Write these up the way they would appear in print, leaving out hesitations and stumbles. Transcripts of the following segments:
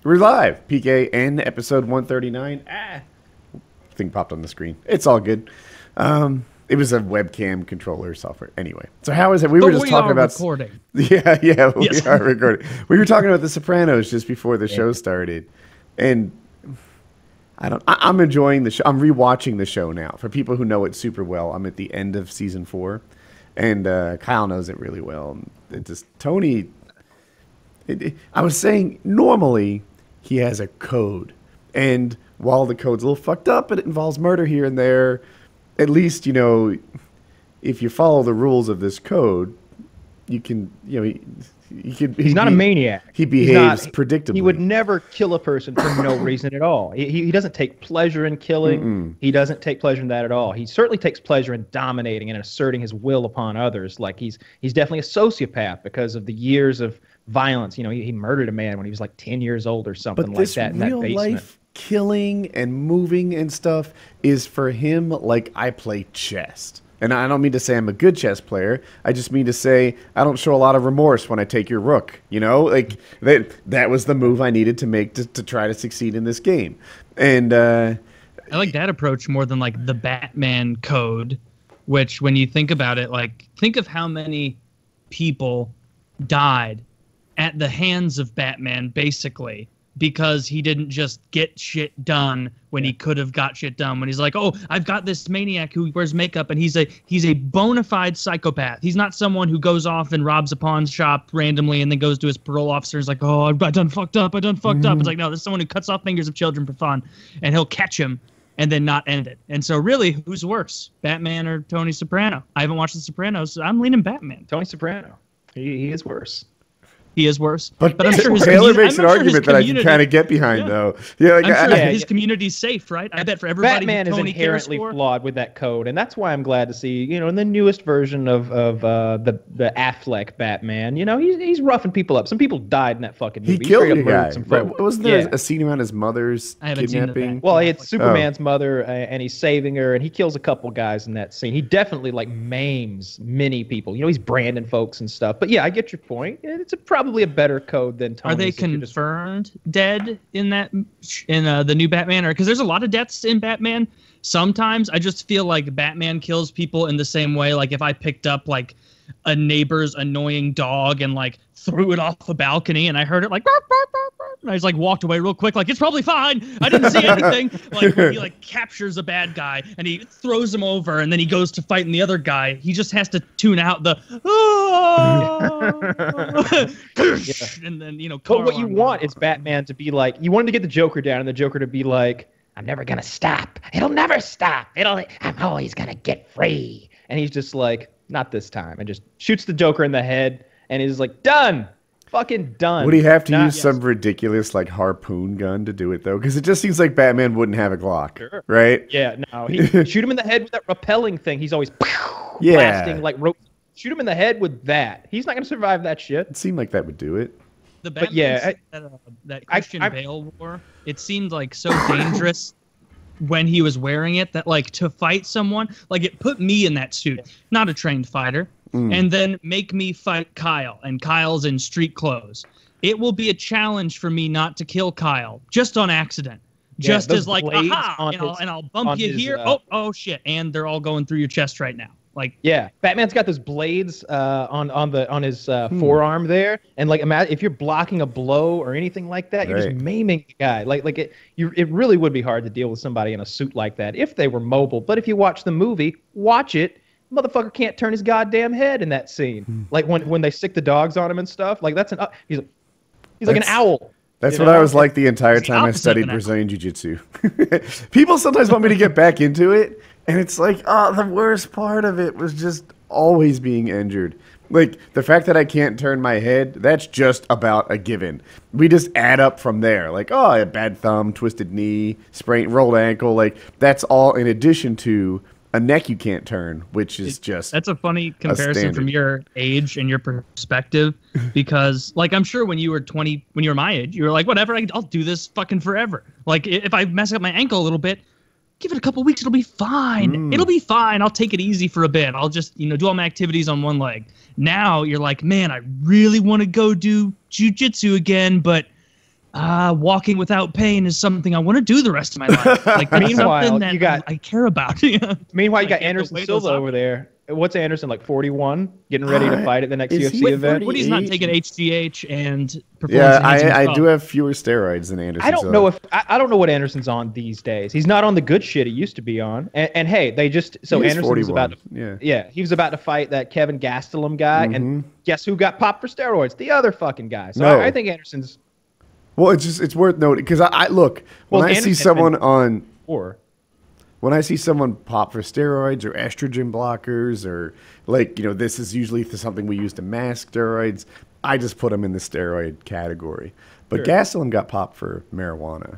We're live. PKN episode 139. Thing popped on the screen. It's all good. It was a webcam controller software. Anyway, so how is it? We were just talking about recording. Yeah, we are recording. We were talking about The Sopranos just before the show started, and I'm enjoying the show. I'm rewatching the show now. For people who know it super well, I'm at the end of season 4, and Kyle knows it really well. It just Tony. I was saying normally he has a code, and while the code's a little fucked up and it involves murder here and there, at least, you know, if you follow the rules of this code, you can, you know, he's not a maniac. He behaves predictably. He would never kill a person for no reason at all. He doesn't take pleasure in killing. Mm-mm. He doesn't take pleasure in that at all. He certainly takes pleasure in dominating and asserting his will upon others. Like he's definitely a sociopath because of the years of violence. You know, he murdered a man when he was like 10 years old or something like that in that basement. Real life killing and moving and stuff is for him like I play chess. And I don't mean to say I'm a good chess player. I just mean to say I don't show a lot of remorse when I take your rook. You know, like that was the move I needed to make to try to succeed in this game. And I like that approach more than like the Batman code, which when you think about it, like think of how many people died at the hands of Batman, basically, because he didn't just get shit done when he could have got shit done. When he's like, oh, I've got this maniac who wears makeup, and he's a bona fide psychopath. He's not someone who goes off and robs a pawn shop randomly and then goes to his parole officer and is like, oh, I done fucked up. It's like, no, there's someone who cuts off fingers of children for fun, and he'll catch him and then not end it. And so really, who's worse, Batman or Tony Soprano? I haven't watched The Sopranos, so I'm leaning Batman. Tony Soprano. He is worse. He is worse. But I'm sure Taylor makes an argument that I can kind of get behind, though. Yeah, like, I'm sure his community's safe, right? I bet for everybody. Batman is inherently flawed with that code, and that's why I'm glad to see, you know, in the newest version of the Affleck Batman, you know, he's roughing people up. Some people died in that fucking movie. He killed a guy. Right. Wasn't there a scene around his mother's kidnapping? Well, it's Superman's mother, and he's saving her, and he kills a couple guys in that scene. He definitely like maims many people. You know, he's branding folks and stuff. But yeah, I get your point. It's probably a better code than Tony's. Are they confirmed dead in the new Batman? Or because there's a lot of deaths in Batman. Sometimes I just feel like Batman kills people in the same way. Like if I picked up like a neighbor's annoying dog and like threw it off a balcony and I heard it like bark, bark, bark, bark, and I just like walked away real quick like it's probably fine. I didn't see anything. Like when he like captures a bad guy and he throws him over and then he goes to fight the other guy, he just has to tune out the and then, you know. But what you want is Batman to be like, you wanted to get the Joker down and the Joker to be like, I'm never gonna stop. It'll never stop. I'm always gonna get free. And he's just like, not this time, and just shoots the Joker in the head and is like, done. Fucking done. Would he have to use some ridiculous like harpoon gun to do it though? Because it just seems like Batman wouldn't have a Glock, right? Yeah, no. He shoot him in the head with that repelling thing. He's always blasting like rope. Shoot him in the head with that. He's not gonna survive that shit. It seemed like that would do it. The Batman that Christian Bale wore, it seemed like so dangerous when he was wearing it that like to fight someone, like it put me in that suit, not a trained fighter. And then make me fight Kyle, and Kyle's in street clothes. It will be a challenge for me not to kill Kyle, just on accident. Just as like, aha, and I'll bump you here. Oh shit, and they're all going through your chest right now. Like, yeah, Batman's got those blades on his forearm there, and like imagine if you're blocking a blow or anything like that, you're just maiming the guy. It really would be hard to deal with somebody in a suit like that if they were mobile. But if you watch the movie, watch it. Motherfucker can't turn his goddamn head in that scene. Like when they stick the dogs on him and stuff. Like that's he's like an owl. That's what I was like the entire time I studied Brazilian Jiu-Jitsu. People sometimes want me to get back into it, and it's like, oh, the worst part of it was just always being injured. Like, the fact that I can't turn my head, that's just about a given. We just add up from there. Like, oh, a bad thumb, twisted knee, sprained, rolled ankle. Like, that's all in addition to a neck you can't turn, which is just that's a funny comparison from your age and your perspective, because like I'm sure when you were 20, when you were my age, you were like, whatever, I'll do this fucking forever. Like if I mess up my ankle a little bit, give it a couple weeks, it'll be fine. It'll be fine. I'll take it easy for a bit. I'll just, do all my activities on one leg. Now you're like, man, I really want to go do jujitsu again, but walking without pain is something I want to do the rest of my life. Like, that's Meanwhile, something that you got- I care about. Meanwhile, you Like, got Anderson weigh Silva those up. over there. What's Anderson, like 41? Getting ready to fight at the next is UFC he event? Woody's not 38? taking HGH and Yeah, performance-enhancing I do drugs. have fewer steroids than Anderson. I don't Silva. know if I don't know what Anderson's on these days. He's not on the good shit he used to be on. And hey, they just so He is Anderson was 41. about to Yeah. he was about to fight that Kevin Gastelum guy, and guess who got popped for steroids? The other fucking guy. So No. I think Anderson's Well, it's worth noting because I look when I see Anderson someone on or when I see someone pop for steroids or estrogen blockers or like this is usually something we use to mask steroids. I just put them in the steroid category. But Gastelum got popped for marijuana.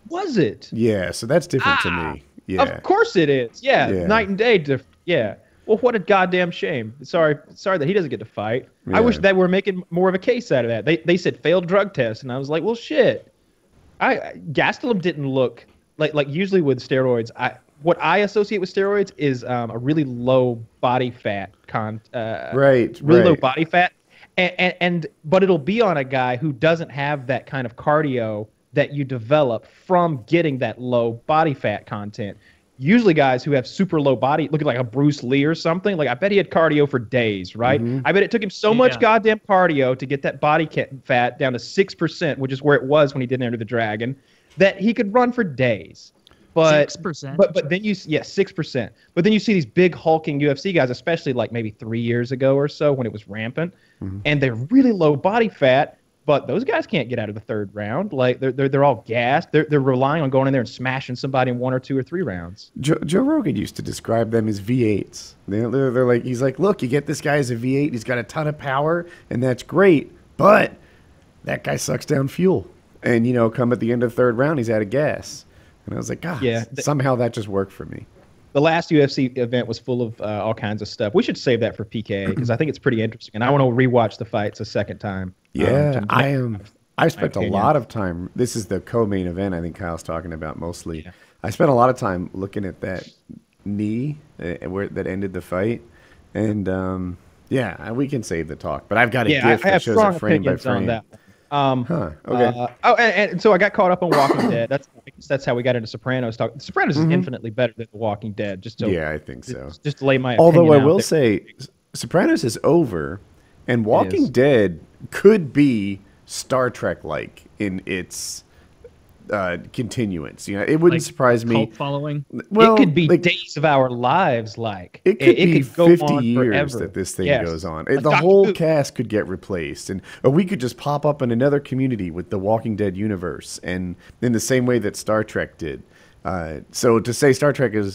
was it? Yeah, so that's different to me. Yeah. Of course it is. Yeah, Yeah. night and day. Yeah. Well, what a goddamn shame. Sorry that he doesn't get to fight. I wish Yeah. that we're making more of a case out of that. They said failed drug test, and I was like, well, shit. Gastelum didn't look like usually with steroids. What I associate with steroids is a really low body fat Right. really low body fat, but it'll be on a guy who doesn't have that kind of cardio that you develop from getting that low body fat content. Usually guys who have super low body, look at like a Bruce Lee or something, like I bet he had cardio for days, right? I bet it took him so much goddamn cardio to get that body fat down to 6%, which is where it was when he did Enter the Dragon, that he could run for days. But 6%. But then 6%. But then you see these big hulking UFC guys, especially like maybe 3 years ago or so when it was rampant, and they're really low body fat. But those guys can't get out of the third round. Like they're all gassed. They're relying on going in there and smashing somebody in 1 or 2 or 3 rounds. Joe Rogan used to describe them as V8s. They're like, he's like, look, you get this guy as a V8. He's got a ton of power, and that's great. But that guy sucks down fuel. And, come at the end of the third round, he's out of gas. And I was like, God, somehow that just worked for me. The last UFC event was full of all kinds of stuff. We should save that for PK because I think it's pretty interesting. And I want to rewatch the fights a second time. Yeah, I spent a lot of time. This is the co-main event I think Kyle's talking about mostly. Yeah. I spent a lot of time looking at that knee that ended the fight. And, we can save the talk. But I've got a gift that shows it frame by frame. On that. Okay. And so I got caught up on Walking Dead. That's how we got into Sopranos talk. Sopranos is infinitely better than The Walking Dead. I think so. Just to lay my although opinion I will out there. say, Sopranos is over, and Walking Dead could be Star Trek like in its continuance. It wouldn't surprise me. Cult following. Well, it could be Days of Our Lives like. It could be go 50 on years forever. that this thing goes on. Like The Dr. whole Who. cast could get replaced, or we could just pop up in another community with the Walking Dead universe, and in the same way that Star Trek did. So to say to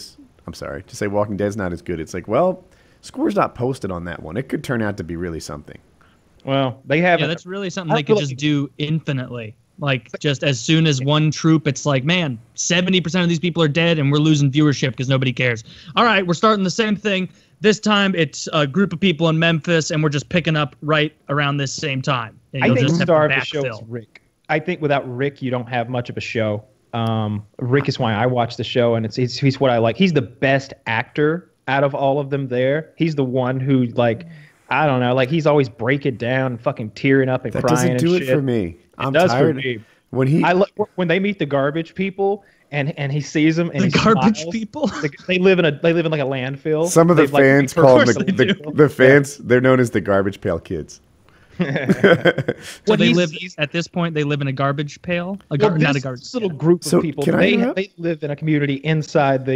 say Walking Dead's not as good, it's like, well, score's not posted on that one. It could turn out to be really something. Well, they haven't. Yeah, that's really something they could just do infinitely. Like, just as soon as one troop, it's like, man, 70% of these people are dead and we're losing viewership because nobody cares. All right, we're starting the same thing. This time it's a group of people in Memphis and we're just picking up right around this same time. And I think just the have star to of the show is backfill. Rick. I think without Rick, you don't have much of a show. Rick is why I watch the show, and he's what I like. He's the best actor out of all of them there. He's the one who, like, I don't know, like he's always breaking down and fucking tearing up and That crying doesn't do and it shit. for me. I'm does for tired. me. When they meet the garbage people and he sees them and The he garbage smiles. people? They live in like a landfill. some of the They've, like, fans repurposed call them they do. the fans, they're known as the Garbage Pail Kids. So they live at this point. They live in a garbage pail. Not a garbage. This little group So, of people. can I They interrupt? live in a community inside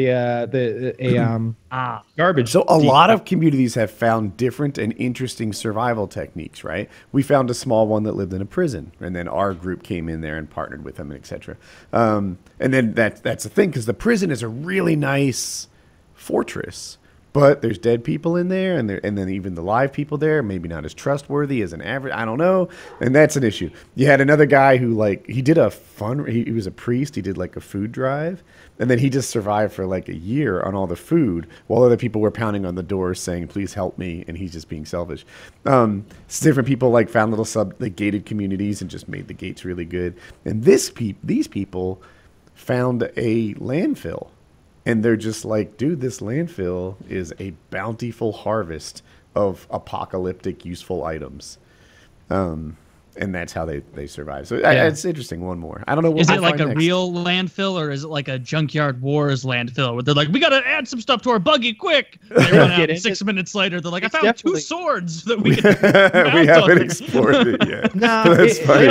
garbage. So a lot of communities have found different and interesting survival techniques, right? We found a small one that lived in a prison, and then our group came in there and partnered with them, etc. And then that's the thing, because the prison is a really nice fortress, but there's dead people in there, and then even the live people there, maybe not as trustworthy as an average. I don't know, and that's an issue. You had another guy who he did he was a priest. He did like a food drive, and then he just survived for like a year on all the food, while other people were pounding on the doors saying, "Please help me," and he's just being selfish. Different people found little gated communities and just made the gates really good. And these people found a landfill. And they're just like, dude, this landfill is a bountiful harvest of apocalyptic useful items. and that's how they survive. So it's interesting. One more. I don't know. What is we'll it like find a next. real landfill, or is it like a Junkyard Wars landfill where they're like, we got to add some stuff to our buggy quick? They run out, and 6 minutes later, they're like, I found 2 swords that we can we haven't explored it yet. No, That's funny.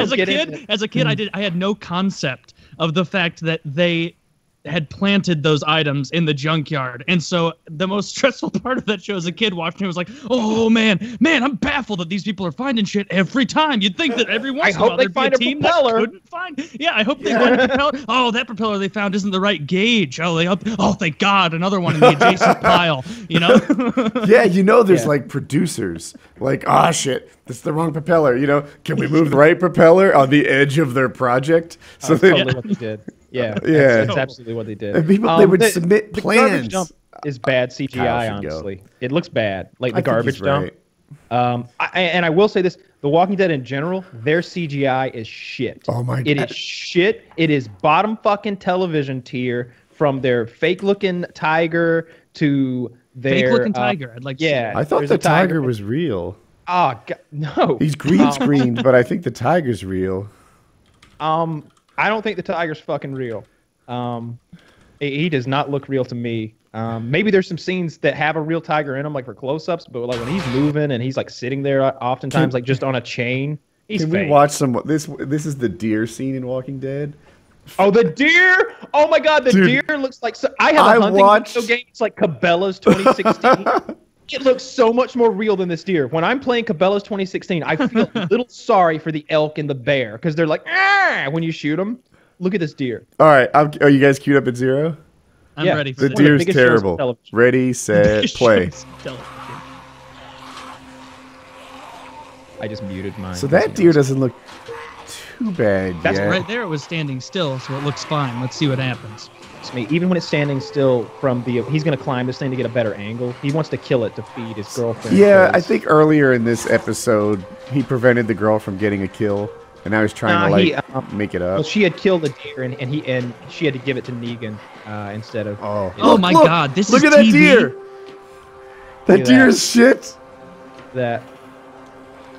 As a kid, I had no concept of the fact that they had planted those items in the junkyard. And so the most stressful part of that show as a kid watching it was like, oh man, I'm baffled that these people are finding shit every time. You'd think that every once in a while there'd be a team that couldn't find. Yeah, I hope they find a propeller. Oh, that propeller they found isn't the right gauge. Oh, thank God, another one in the adjacent pile, you know? Yeah, there's like producers like, oh shit, that's the wrong propeller. Can we move the right propeller on the edge of their project? So that's totally what they did. Yeah, that's absolutely what they did. And people, they would submit plans. The garbage dump is bad CGI, honestly. It looks bad, like the garbage dump. Right. I will say this: The Walking Dead in general, their CGI is shit. Oh my God, it is shit. It is bottom fucking television tier, from their fake looking tiger to their fake looking tiger. I'd like to say. I thought the tiger was real. Oh God, no. He's green screened, but I think the tiger's real. I don't think the tiger's fucking real. He does not look real to me. Maybe there's some scenes that have a real tiger in them, like for close-ups, but like when he's moving and he's like sitting there, oftentimes like just on a chain. He's Can fake. we watch some? This is the deer scene in Walking Dead. Oh, the deer! Oh my God, the deer looks like. I have a hunting video game. It's like Cabela's 2016. It looks so much more real than this deer. When I'm playing Cabela's 2016, I feel a little sorry for the elk and the bear because they're like, ah, when you shoot them. Look at this deer. All right, are you guys queued up at 0? I'm ready for the deer's terrible. Ready, set, play. I just muted mine. So that deer doesn't look too bad That's yet. right there. It was standing still, so it looks fine. Let's see what happens. Even when it's standing still he's going to climb this thing to get a better angle. He wants to kill it to feed his girlfriend. Yeah, I think earlier in this episode, he prevented the girl from getting a kill, and now he's trying to make it up. Well, she had killed the deer, and she had to give it to Negan instead of. Oh my God! This look is at TV. that deer. That deer's shit.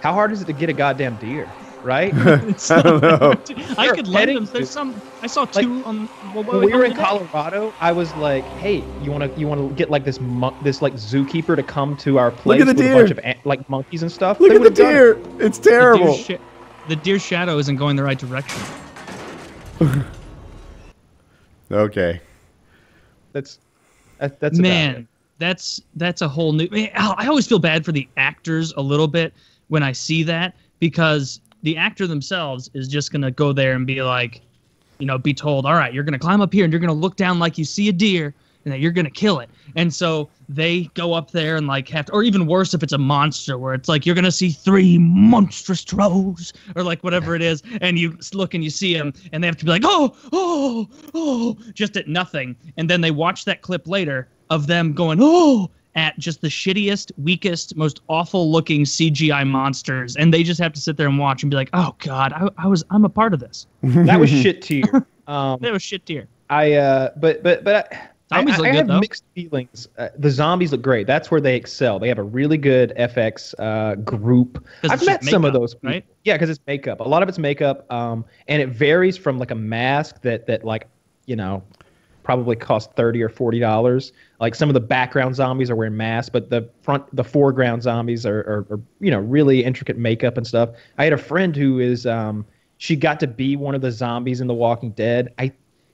How hard is it to get a goddamn deer? Right? I don't know. I could lend them. There's some. I saw 2 on. When we were in Colorado, I was like, "Hey, you want to get like this like zookeeper to come to our place with a bunch of like monkeys and stuff?" Look at the deer. It's terrible. The deer's shadow isn't going the right direction. Okay. That's man. That's a whole new. Man, I always feel bad for the actors a little bit when I see that, because the actor themselves is just going to go there and be like, be told, all right, you're going to climb up here and you're going to look down like you see a deer and that you're going to kill it. And so they go up there and like have to, or even worse if it's a monster where it's like, you're going to see 3 monstrous toes or like whatever it is. And you look and you see them and they have to be like, oh, just at nothing. And then they watch that clip later of them going, at just the shittiest, weakest, most awful looking CGI monsters, and they just have to sit there and watch and be like, "Oh God, I'm a part of this." That was shit tier. That was shit tier. But zombies look I good, have though. mixed feelings. The zombies look great. That's where they excel. They have a really good FX group. I've met some of those people. Right? Yeah, because it's makeup. A lot of it's makeup, and it varies from like a mask that like probably cost $30 or $40. Like some of the background zombies are wearing masks, but the foreground zombies are really intricate makeup and stuff. I had a friend who is she got to be one of the zombies in The Walking Dead.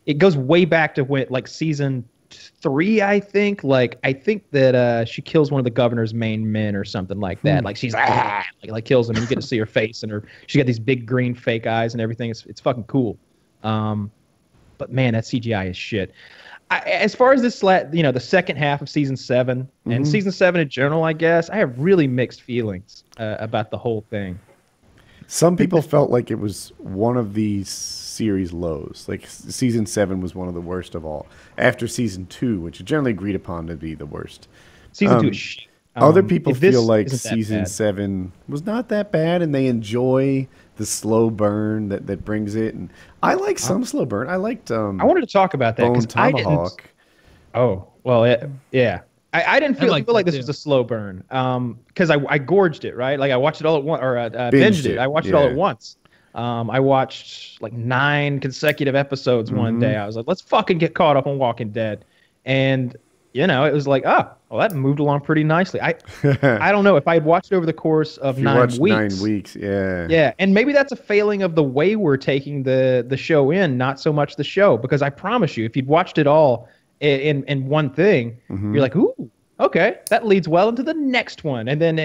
It goes way back to when like season 3, I think. Like I think that she kills one of the governor's main men or something like that. Like she's like kills him, and you get to see her face, and she got these big green fake eyes and everything. It's fucking cool. But man, that CGI is shit. As far as this, the second half of season 7 and season 7 in general, I guess I have really mixed feelings about the whole thing. Some people felt like it was one of the series lows. Like season 7 was one of the worst of all. After season 2, which is generally agreed upon to be the worst. Season 2 is shit. Other people feel like season 7 was not that bad, and they enjoy the slow burn that brings it. And I like some slow burn. I liked. I wanted to talk about that Bone Tomahawk. Oh well, yeah. I didn't feel like like that this too. was a slow burn. Because I gorged it, right? Like I watched it all at once, or binged it. I watched it all at once. I watched like 9 consecutive episodes one day. I was like, let's fucking get caught up on Walking Dead. And, you know, it was like, oh, well, that moved along pretty nicely. I don't know if I had watched it over the course of 9 weeks. 9 weeks, yeah. Yeah, and maybe that's a failing of the way we're taking the show in, not so much the show. Because I promise you, if you'd watched it all in one thing, you're like, ooh, okay, that leads well into the next one. And then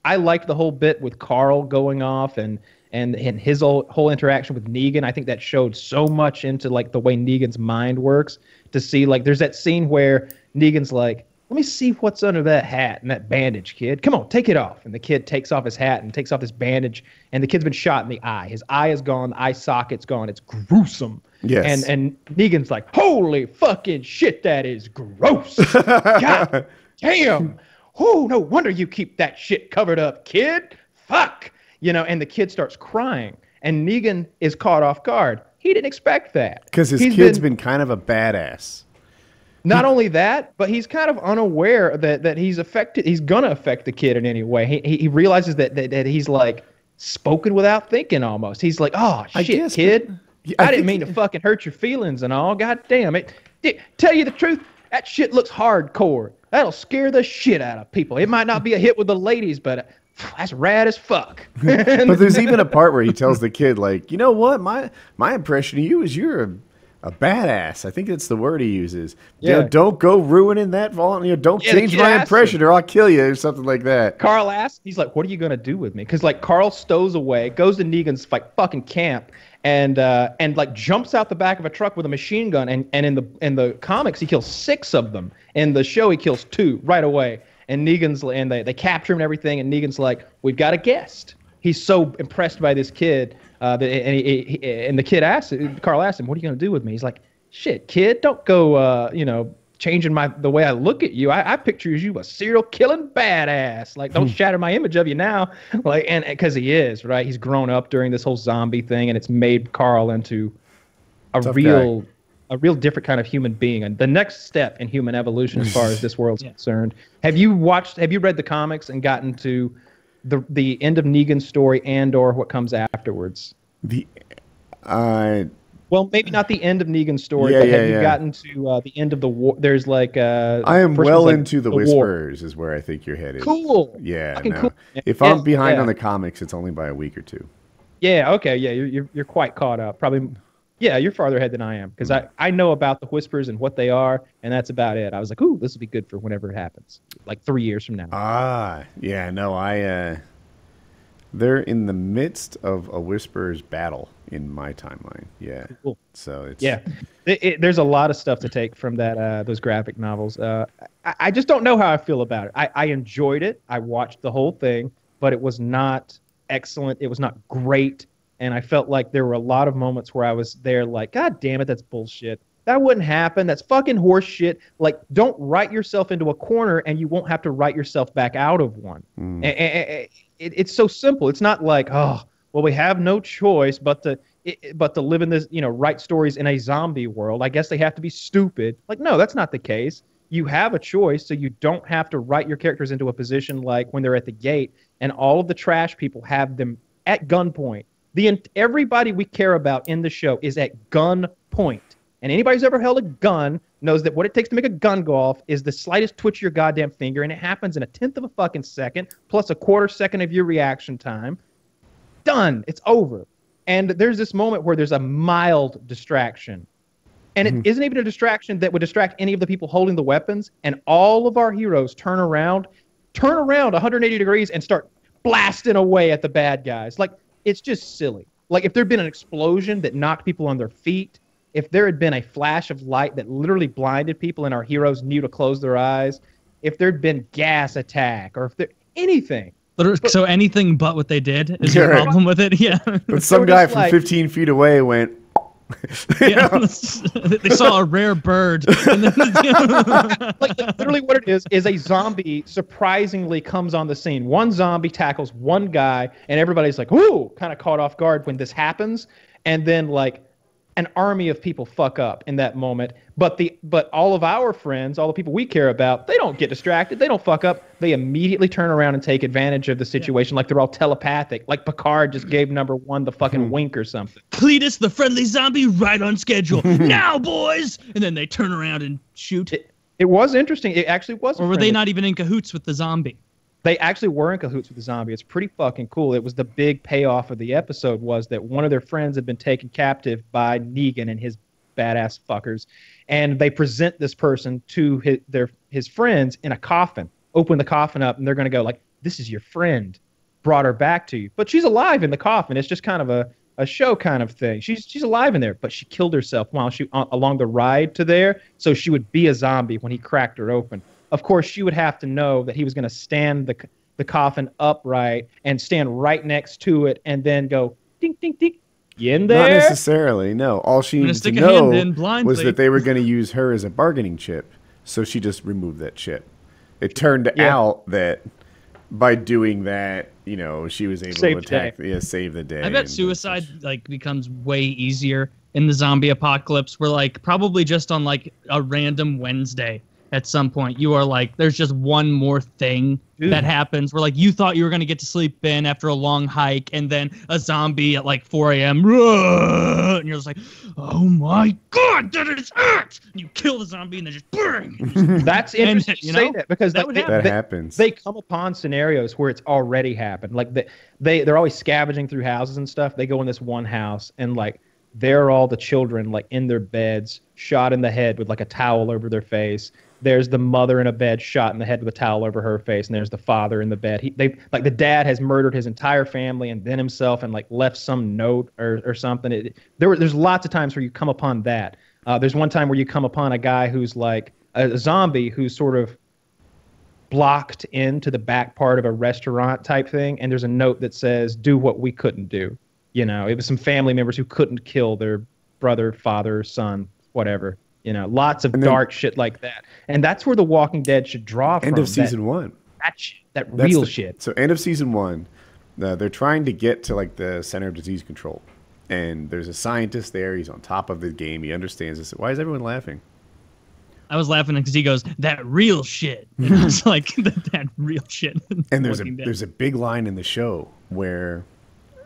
I liked the whole bit with Carl going off and his whole interaction with Negan. I think that showed so much into like the way Negan's mind works. To see like there's that scene where Negan's like, let me see what's under that hat and that bandage, kid. Come on, take it off. And the kid takes off his hat and takes off his bandage, and the kid's been shot in the eye. His eye is gone, the eye socket's gone. It's gruesome. Yes. And Negan's like, holy fucking shit, that is gross. God damn. Oh, no wonder you keep that shit covered up, kid. Fuck. You know, and the kid starts crying, and Negan is caught off guard. He didn't expect that. Because his kid's been kind of a badass. Not only that, but he's kind of unaware that he's affected. He's gonna affect the kid in any way. He realizes that he's like spoken without thinking almost. He's like, oh shit, kid. I didn't mean to fucking hurt your feelings and all. God damn it. Tell you the truth, that shit looks hardcore. That'll scare the shit out of people. It might not be a hit with the ladies, but that's rad as fuck. But there's even a part where he tells the kid, like, you know what? My impression of you is you're a badass. I think that's the word he uses. Yeah. You know, don't go ruining that. Don't change my impression or I'll kill you or something like that. Carl asks, he's like, what are you going to do with me? Because like Carl stows away, goes to Negan's like fucking camp, and like jumps out the back of a truck with a machine gun. And in the comics, he kills 6 of them. In the show, he kills 2 right away. And they capture him and everything. And Negan's like, we've got a guest. He's so impressed by this kid. And the kid Carl asked him, what are you going to do with me? He's like, shit, kid, don't go, changing the way I look at you. I picture you a serial killing badass. Like, don't shatter my image of you now. Like, and because he is, right? He's grown up during this whole zombie thing, and it's made Carl into a real different kind of human being, and the next step in human evolution as far as this world's concerned. Have you read the comics and gotten to the end of Negan's story or what comes afterwards? Well, maybe not the end of Negan's story, but have you gotten to the end of the war? There's like I am well into the Whisperers is where I think your head is. Cool. Yeah. No. Cool. If I'm behind on the comics, it's only by a week or 2. Yeah. Okay. Yeah. You're quite caught up. Probably. Yeah, you're farther ahead than I am, because I know about the Whispers and what they are, and that's about it. I was like, ooh, this will be good for whenever it happens, like 3 years from now. Yeah, no, they're in the midst of a Whisperers battle in my timeline. Yeah, cool. So it's there's a lot of stuff to take from those graphic novels. I just don't know how I feel about it. I enjoyed it. I watched the whole thing, but it was not excellent. It was not great. And I felt like there were a lot of moments where I was there like, God damn it, that's bullshit. That wouldn't happen. That's fucking horse shit. Like, don't write yourself into a corner and you won't have to write yourself back out of one. It's so simple. It's not like, oh, well, we have no choice but to live in this, write stories in a zombie world. I guess they have to be stupid. Like, no, that's not the case. You have a choice, so you don't have to write your characters into a position like when they're at the gate and all of the trash people have them at gunpoint. Everybody we care about in the show is at gunpoint. And anybody who's ever held a gun knows that what it takes to make a gun go off is the slightest twitch of your goddamn finger, and it happens in 1/10 of a fucking second, plus a 1/4 second of your reaction time. Done. It's over. And there's this moment where there's a mild distraction. And it isn't even a distraction that would distract any of the people holding the weapons, and all of our heroes turn around 180 degrees and start blasting away at the bad guys. Like, it's just silly. Like, if there'd been an explosion that knocked people on their feet, if there had been a flash of light that literally blinded people and our heroes knew to close their eyes, if there'd been gas attack, or if there anything. So anything but what they did is your problem with it? Yeah. But some guy from 15 feet away went... Yeah, they saw a rare bird. And then, like literally what it is a zombie surprisingly comes on the scene. One zombie tackles one guy, and everybody's like, ooh, kind of caught off guard when this happens. And then like an army of people fuck up in that moment, but all of our friends, all the people we care about, they don't get distracted, they don't fuck up, they immediately turn around and take advantage of the situation, like they're all telepathic, like Picard just gave number one the fucking wink or something. Cletus, the friendly zombie, right on schedule. Now, boys! And then they turn around and shoot. It was interesting. It actually was. Or were they not even in cahoots with the zombie? They actually were in cahoots with the zombie. It's pretty fucking cool. It was the big payoff of the episode was that one of their friends had been taken captive by Negan and his badass fuckers, and they present this person to his friends in a coffin. Open the coffin up, and they're going to go like, "This is your friend. Brought her back to you, but she's alive in the coffin. It's just kind of a show kind of thing. She's alive in there, but she killed herself while she along the ride to there, so she would be a zombie when he cracked her open." Of course, she would have to know that he was going to stand the coffin upright and stand right next to it and then go, ding, ding, ding, you in there? Not necessarily, no. All she needed to know was that they were going to use her as a bargaining chip, so she just removed that chip. It turned out that by doing that, you know, she was able to attack, save the day. I bet suicide like becomes way easier in the zombie apocalypse. Where like probably just on like a random Wednesday. At some point, you are like, there's just one more thing that happens where, like, you thought you were going to get to sleep in after a long hike, and then a zombie at, like, 4 a.m., and you're just like, oh, my God, that is it! And you kill the zombie, and then just bang! That's interesting you say that, because that happens. They come upon scenarios where it's already happened. Like, they're always scavenging through houses and stuff. They go in this one house, and, like, there are all the children, like, in their beds, shot in the head with, like, a towel over their face. There's the mother in a bed shot in the head with a towel over her face, and there's the father in the bed. Like the dad has murdered his entire family and then himself, and like left some note or something. There's lots of times where you come upon that. There's one time where you come upon a guy who's like a zombie who's sort of blocked into the back part of a restaurant type thing, and there's a note that says, "Do what we couldn't do." You know, it was some family members who couldn't kill their brother, father, son, whatever. You know, lots of dark shit like that. And that's where The Walking Dead should draw from. End of season one. That real shit. So end of season one, they're trying to get to like the center of disease control. And there's a scientist there. He's on top of the game. He understands this. Why is everyone laughing? I was laughing because he goes, that real shit. And I was like, that real shit. And there's a big line in the show where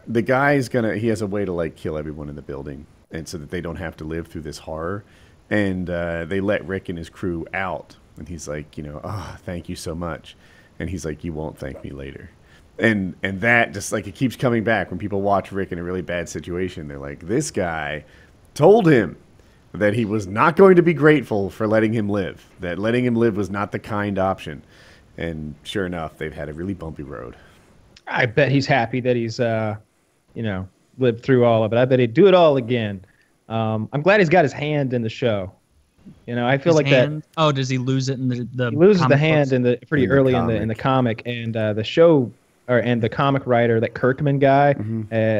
the guy's he has a way to like kill everyone in the building. And so that they don't have to live through this horror. And they let Rick and his crew out. And he's like, you know, oh, thank you so much. And he's like, you won't thank me later. And that just like, it keeps coming back when people watch Rick in a really bad situation. They're like, this guy told him that he was not going to be grateful for letting him live. That letting him live was not the kind option. And sure enough, they've had a really bumpy road. I bet he's happy that he's, you know, lived through all of it. I bet he'd do it all again. I'm glad he's got his hand in the show. You know, I feel his like hand? That. Oh, does he lose it in the? He loses the hand pretty early in the comic, and the show and the comic writer, that Kirkman guy,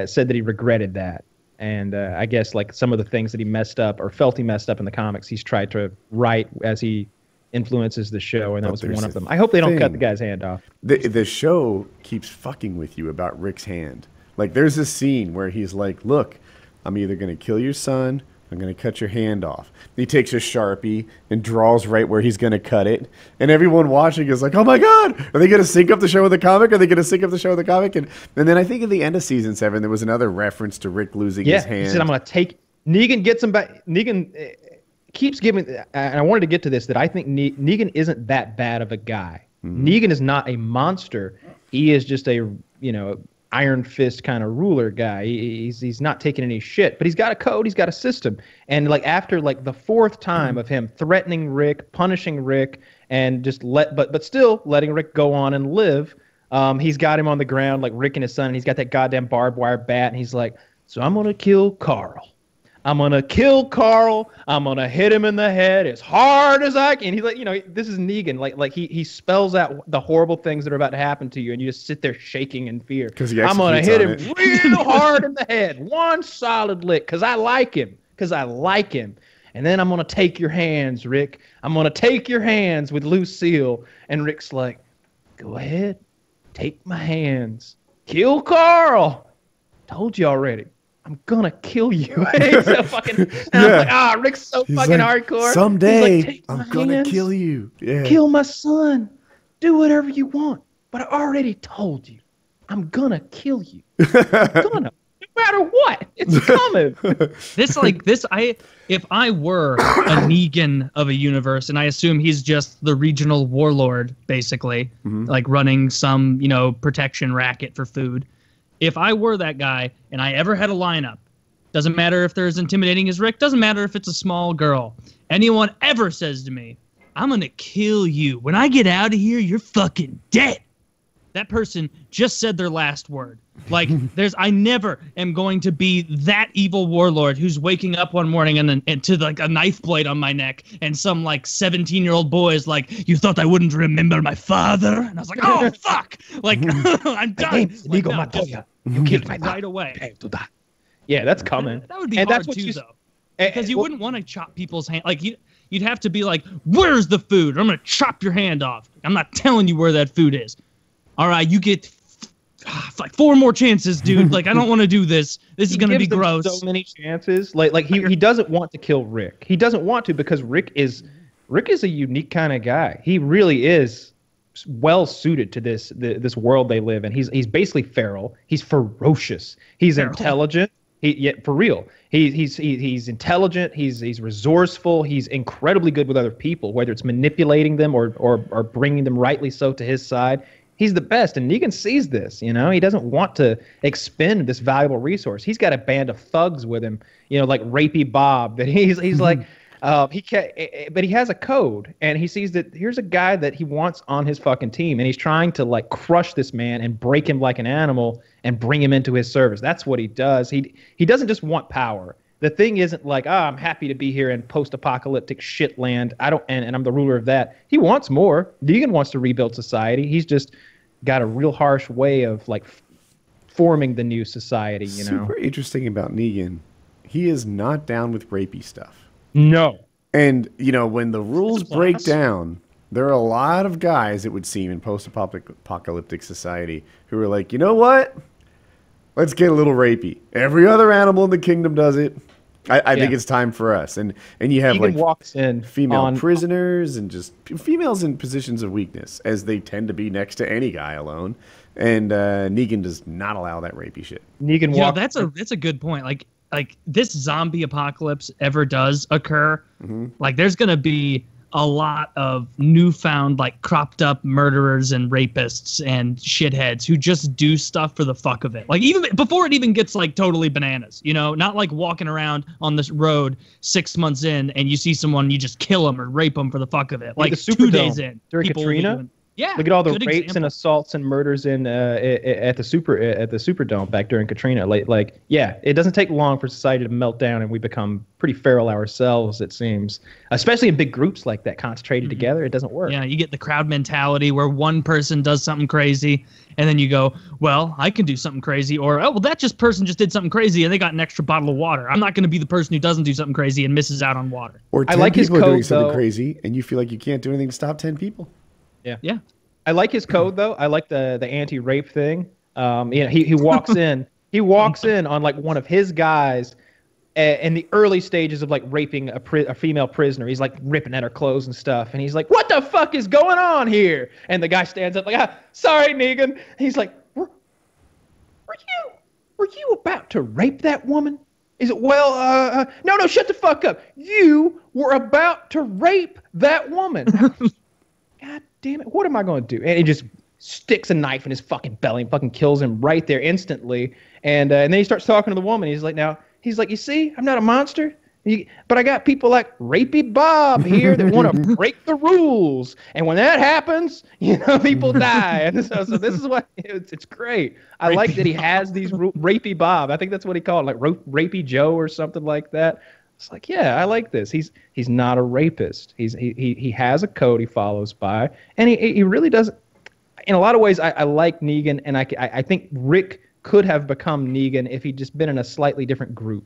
said that he regretted that, and I guess like some of the things that he messed up or felt he messed up in the comics, he's tried to right as he influences the show, and that was one of them. I hope they don't cut the guy's hand off. The show keeps fucking with you about Rick's hand. Like there's this scene where he's like, look, I'm either going to kill your son, I'm going to cut your hand off. He takes a Sharpie and draws right where he's going to cut it. And everyone watching is like, oh my God, are they going to sync up the show with the comic? Are they going to sync up the show with the comic? And then I think at the end of season 7, there was another reference to Rick losing his hand. He said, I'm going to take... Negan gets him back. Negan keeps giving... And I wanted to get to this, that I think Negan isn't that bad of a guy. Negan is not a monster. He is just a, you know, iron fist kind of ruler guy. He's not taking any shit, but he's got a code, he's got a system. And like after like the 4th time of him threatening Rick, punishing Rick, and just but still letting Rick go on and live, he's got him on the ground like Rick and his son, and he's got that goddamn barbed wire bat, and he's like, so I'm gonna kill Carl. I'm going to kill Carl. I'm going to hit him in the head as hard as I can. He's like, you know, this is Negan. Like he spells out the horrible things that are about to happen to you, and you just sit there shaking in fear. I'm going to hit him real hard in the head. One solid lick, because I like him. And then I'm going to take your hands, Rick. I'm going to take your hands with Lucille. And Rick's like, go ahead. Take my hands. Kill Carl. Told you already. I'm gonna kill you. He's so fucking. And I'm like, Rick's so fucking hardcore. Someday, He's like, I'm gonna kill you. Yeah. Kill my son. Do whatever you want. But I already told you, I'm gonna kill you. I'm gonna. No matter what, it's coming. If I were a Negan of a universe, and I assume he's just the regional warlord, basically, like running some, protection racket for food. If I were that guy and I ever had a lineup, doesn't matter if they're as intimidating as Rick, doesn't matter if it's a small girl, anyone ever says to me, I'm gonna kill you. When I get out of here, you're fucking dead. That person just said their last word. Like, I never am going to be that evil warlord who's waking up one morning and to like a knife blade on my neck, and some like 17-year-old boy is like, you thought I wouldn't remember my father? And I was like, oh fuck! Like, I'm done. Like, no, you killed my right away. Yeah, that's coming. That would be hard too, though, because you wouldn't want to chop people's hand. Like you'd have to be like, where's the food? I'm gonna chop your hand off. I'm not telling you where that food is. All right, you get like 4 more chances, dude. Like, I don't want to do this. This is gonna be gross. So many chances. Like he doesn't want to kill Rick. He doesn't want to because Rick is a unique kind of guy. He really is well suited to this world they live in. He's basically feral. He's ferocious. He's intelligent. For real. He's intelligent. He's resourceful. He's incredibly good with other people, whether it's manipulating them or bringing them rightly so to his side. He's the best, and Negan sees this. He doesn't want to expend this valuable resource. He's got a band of thugs with him, like Rapey Bob. That he's like, he can't, but he has a code, and he sees that here's a guy that he wants on his fucking team, and he's trying to like crush this man and break him like an animal and bring him into his service. That's what he does. He doesn't just want power. The thing isn't like, I'm happy to be here in post-apocalyptic shit land. And I'm the ruler of that. He wants more. Negan wants to rebuild society. He's just got a real harsh way of like forming the new society. Super interesting about Negan. He is not down with rapey stuff. No. And when the rules break down, there are a lot of guys, it would seem, in post-apocalyptic society who are like, you know what? Let's get a little rapey. Every other animal in the kingdom does it. I think it's time for us. And you have Negan walks in female prisoners and just females in positions of weakness, as they tend to be next to any guy alone. And Negan does not allow that rapey shit. Negan walks. That's a good point. Like this zombie apocalypse ever does occur, like there's gonna be a lot of newfound like cropped up murderers and rapists and shitheads who just do stuff for the fuck of it. Like even before it even gets like totally bananas, not like walking around on this road 6 months in and you see someone, you just kill them or rape them for the fuck of it. Like 2 days in. During Katrina? Yeah. Look at all the rapes and assaults and murders in at the Superdome back during Katrina. Like, it doesn't take long for society to melt down and we become pretty feral ourselves, it seems. Especially in big groups like that, concentrated together, it doesn't work. Yeah, you get the crowd mentality where one person does something crazy and then you go, well, I can do something crazy, or that person just did something crazy and they got an extra bottle of water. I'm not going to be the person who doesn't do something crazy and misses out on water. Or 10 people are doing something crazy and you feel like you can't do anything to stop 10 people. Yeah. I like his code though. I like the anti-rape thing. He walks in. He walks in on like one of his guys in the early stages of like raping a female prisoner. He's like ripping at her clothes and stuff, and he's like, "What the fuck is going on here?" And the guy stands up like, "Sorry, Negan." And he's like, "Were you about to rape that woman?" He's like, "Well, no, shut the fuck up. You were about to rape that woman." God damn it, what am I going to do? And he just sticks a knife in his fucking belly and fucking kills him right there instantly. And then he starts talking to the woman. He's like, you see, I'm not a monster, but I got people like Rapey Bob here that want to break the rules. And when that happens, people die. And so this is what, it's great. I like that he has these Rapey Bob. I think that's what he called it, like Rapey Joe or something like that. It's like, yeah, I like this. He's not a rapist. He has a code he follows by, and he really does. In a lot of ways, I like Negan, and I think Rick could have become Negan if he'd just been in a slightly different group.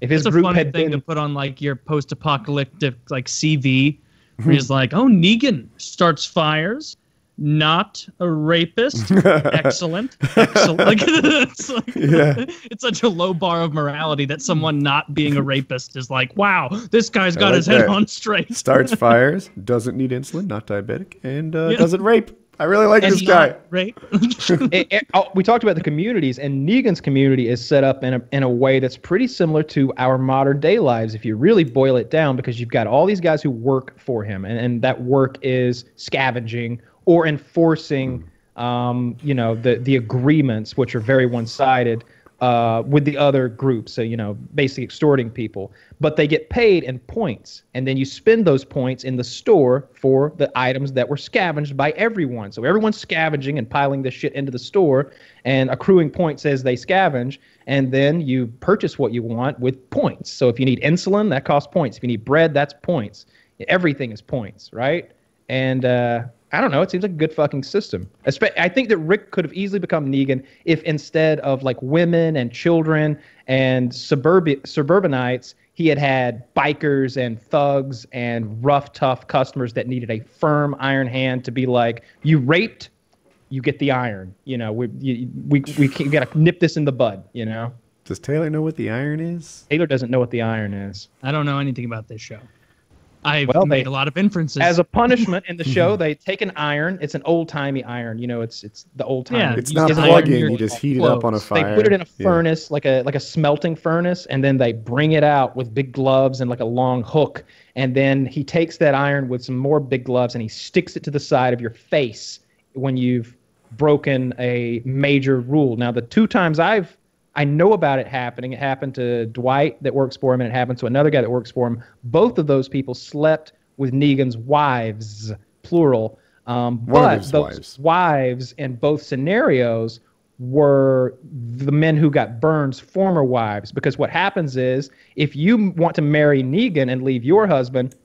If his group had been... It's a funny thing to put on like your post-apocalyptic like CV, where he's like, oh, Negan starts fires, not a rapist. Excellent. Like, it's such a low bar of morality that someone not being a rapist is like, wow, this guy's got his head on straight. Starts fires, doesn't need insulin, not diabetic, and doesn't rape. I really like this guy. Right? We talked about the communities, and Negan's community is set up in a way that's pretty similar to our modern day lives, if you really boil it down, because you've got all these guys who work for him, and that work is scavenging or enforcing, the agreements, which are very one-sided, with the other groups, so, basically extorting people. But they get paid in points, and then you spend those points in the store for the items that were scavenged by everyone. So everyone's scavenging and piling this shit into the store and accruing points as they scavenge, and then you purchase what you want with points. So if you need insulin, that costs points. If you need bread, that's points. Everything is points, right? And I don't know. It seems like a good fucking system. I think that Rick could have easily become Negan if instead of like women and children and suburbanites, he had bikers and thugs and rough, tough customers that needed a firm iron hand to be like, you raped, you get the iron. We got to nip this in the bud, Does Taylor know what the iron is? Taylor doesn't know what the iron is. I don't know anything about this show. I've made a lot of inferences. As a punishment in the show, they take an iron. It's an old-timey iron. It's the old-timey. Yeah, it's not plug-in. You just heat it up on a fire. They put it in a furnace, like a smelting furnace, and then they bring it out with big gloves and like a long hook. And then he takes that iron with some more big gloves and he sticks it to the side of your face when you've broken a major rule. Now, the 2 times I know about it happening. It happened to Dwight that works for him, and it happened to another guy that works for him. Both of those people slept with Negan's wives, plural. But those wives in both scenarios were the men who got Burn's former wives. Because what happens is, if you want to marry Negan and leave your husband,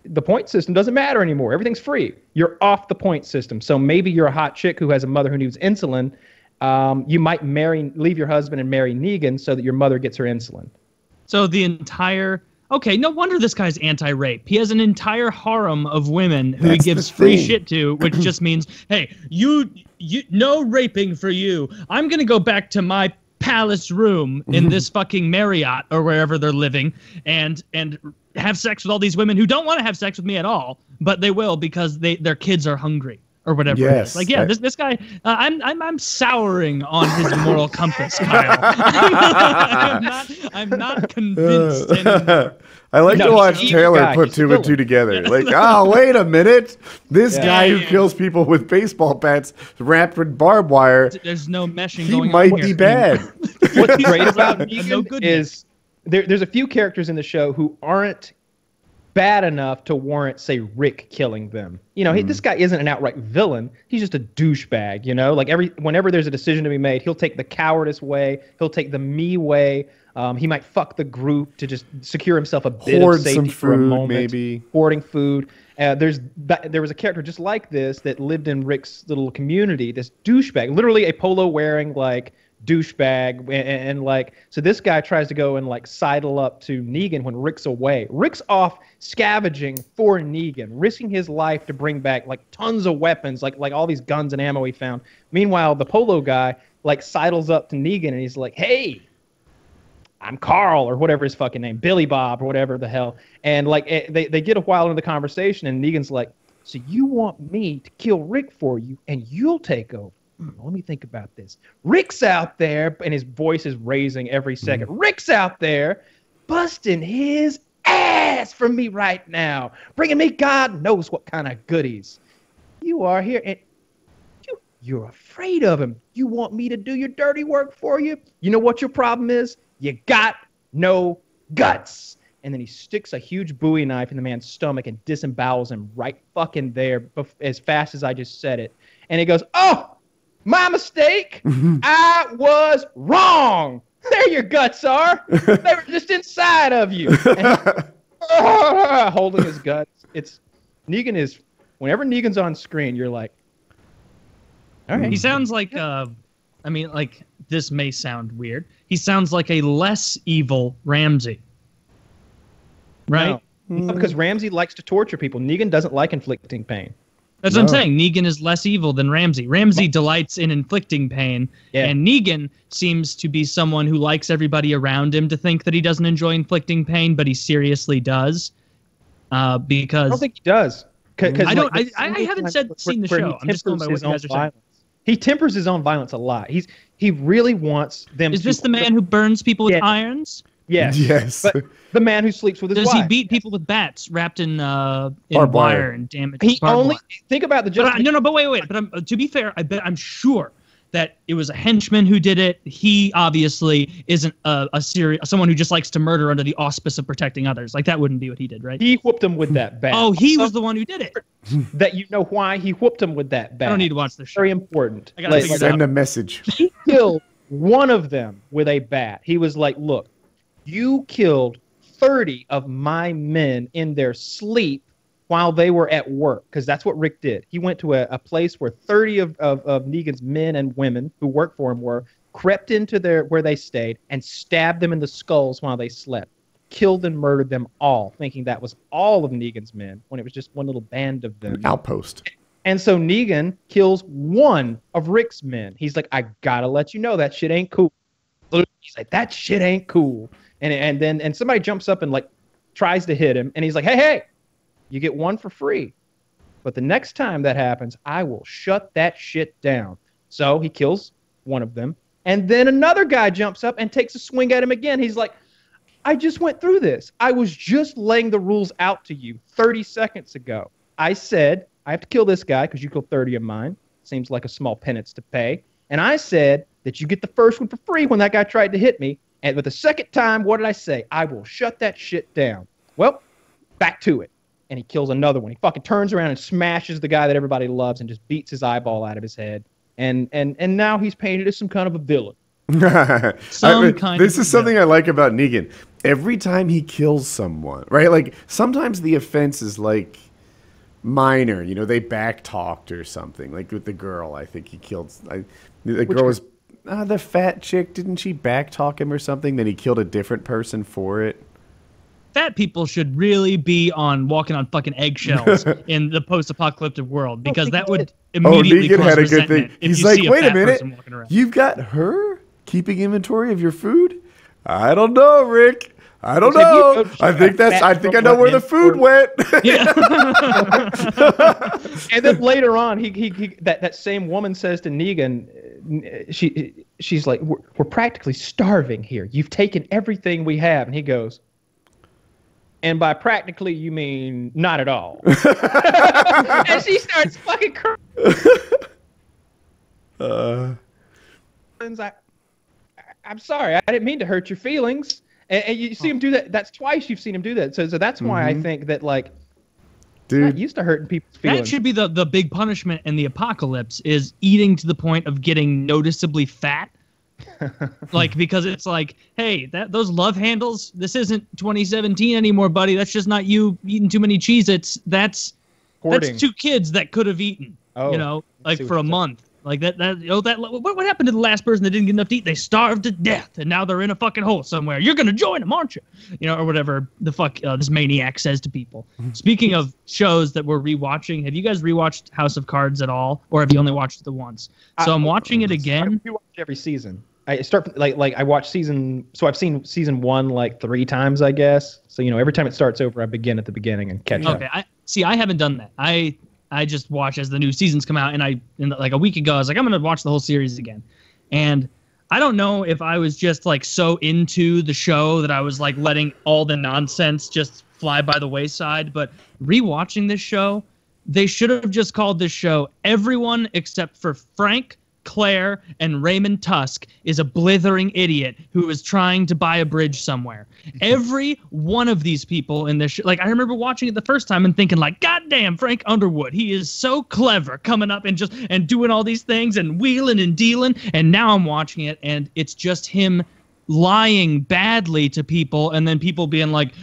the point system doesn't matter anymore. Everything's free. You're off the point system. So maybe you're a hot chick who has a mother who needs insulin. You might leave your husband and marry Negan so that your mother gets her insulin. So okay, no wonder this guy's anti-rape. He has an entire harem of women who he gives free shit to, which just means, hey, you no raping for you. I'm going to go back to my palace room in this fucking Marriott or wherever they're living and have sex with all these women who don't want to have sex with me at all, but they will because their kids are hungry. Or whatever it is. Like, this guy, I'm souring on his moral compass, Kyle. I'm not convinced anymore. I like to watch Taylor put 2 and 2 together. Like, wait a minute. This guy who kills people with baseball bats wrapped with barbed wire. There's no meshing going He on. might be bad. What's great about Negan is there's a few characters in the show who aren't bad enough to warrant, say, Rick killing them. This guy isn't an outright villain. He's just a douchebag, Like whenever there's a decision to be made, he'll take the cowardice way. He'll take the me way. He might fuck the group to just secure himself a bit of safety for a moment. Maybe hoarding food. There was a character just like this that lived in Rick's little community. This douchebag, literally a polo wearing like douchebag, and like, so this guy tries to go and like sidle up to Negan when Rick's away. Rick's off scavenging for Negan, risking his life to bring back like tons of weapons, like all these guns and ammo he found. Meanwhile, the polo guy like sidles up to Negan and he's like, hey, I'm Carl, or whatever his fucking name, Billy Bob, or whatever the hell. And like they get a while into the conversation and Negan's like, so you want me to kill Rick for you and you'll take over? Let me think about this. Rick's out there, and his voice is raising every second. Rick's out there busting his ass for me right now, bringing me God knows what kind of goodies. You are here, and you're afraid of him. You want me to do your dirty work for you? You know what your problem is? You got no guts. And then he sticks a huge Bowie knife in the man's stomach and disembowels him right fucking there as fast as I just said it. And he goes, oh, my mistake. I was wrong. There your guts are. They were just inside of you. And holding his guts. Negan is, whenever Negan's on screen, you're like, all right. He sounds like, this may sound weird. He sounds like a less evil Ramsey. Right? No. Because Ramsey likes to torture people. Negan doesn't like inflicting pain. That's what I'm saying. Negan is less evil than Ramsay. Ramsay delights in inflicting pain, and Negan seems to be someone who likes everybody around him to think that he doesn't enjoy inflicting pain, but he seriously does. Because I don't think he does. I haven't seen the show. I'm just going by what you guys are saying. He tempers his own violence a lot. He really wants them. Is this the man who burns people with irons? Yes. But the man who sleeps with his wife. Does he beat people with bats wrapped in wire and damage? He only think about the no. But wait. But to be fair, I'm sure that it was a henchman who did it. He obviously isn't someone who just likes to murder under the auspice of protecting others. Like that wouldn't be what he did, right? He whooped him with that bat. Oh, he was the one who did it. That you know why he whooped him with that bat. I don't need to watch this show. Very important. I gotta send a message. He killed one of them with a bat. He was like, "Look, you killed 30 of my men in their sleep while they were at work," because that's what Rick did. He went to a place where 30 of Negan's men and women who worked for him crept into where they stayed and stabbed them in the skulls while they slept. Killed and murdered them all, thinking that was all of Negan's men when it was just one little band of them. An outpost. And so Negan kills one of Rick's men. He's like, "I gotta let you know that shit ain't cool." He's like, "That shit ain't cool." And then somebody jumps up and like tries to hit him, and he's like, hey, you get one for free. But the next time that happens, I will shut that shit down. So he kills one of them, and then another guy jumps up and takes a swing at him again. He's like, I just went through this. I was just laying the rules out to you 30 seconds ago. I said, I have to kill this guy because you killed 30 of mine. Seems like a small penance to pay. And I said that you get the first one for free when that guy tried to hit me. And with the second time, what did I say? I will shut that shit down. Well, back to it. And he kills another one. He fucking turns around and smashes the guy that everybody loves and just beats his eyeball out of his head. And now he's painted as some kind of a villain. This is something I like about Negan. Every time he kills someone, right? Like sometimes the offense is like minor. You know, they backtalked or something. Like with the girl, I think he killed. The girl was the fat chick. Didn't she backtalk him or something? Then he killed a different person for it. Fat people should really be walking on fucking eggshells in the post-apocalyptic world, because that would immediately Negan cause had a good resentment. thing. He's like, wait a minute, you've got her keeping inventory of your food? I don't know, Rick. I don't know. I think I know where the food went. Yeah. And then later on, that same woman says to Negan, she's like, we're practically starving here. You've taken everything we have. And he goes, and by practically, you mean not at all. And she starts fucking crying. I'm sorry. I didn't mean to hurt your feelings. And you see him do that. That's twice you've seen him do that. So that's why I think that, like, dude, not used to hurting people's feelings. That should be the big punishment in the apocalypse, is eating to the point of getting noticeably fat. Like, because it's like, hey, those love handles, this isn't 2017 anymore, buddy. That's just not you eating too many Cheez-Its. That's 2 kids that could have eaten, like for a month. Like that what happened to the last person that didn't get enough to eat? They starved to death, and now they're in a fucking hole somewhere. You're gonna join them, aren't you? Or whatever the fuck this maniac says to people. Speaking of shows that we're rewatching, have you guys rewatched House of Cards at all, or have you only watched it the once? So I'm watching it again. I rewatch every season. I start like I watch season. So I've seen season 1 like 3 times, I guess. So every time it starts over, I begin at the beginning and catch up. Okay, I haven't done that. I just watch as the new seasons come out, and like a week ago, I was like, I'm going to watch the whole series again. And I don't know if I was just like so into the show that I was like letting all the nonsense just fly by the wayside. But rewatching this show, they should have just called this show Everyone Except for Frank, Claire, and Raymond Tusk is a blithering idiot who is trying to buy a bridge somewhere. Every one of these people in this like, I remember watching it the first time and thinking like, goddamn, Frank Underwood, he is so clever coming up and doing all these things and wheeling and dealing. And now I'm watching it, and it's just him lying badly to people, and then people being like,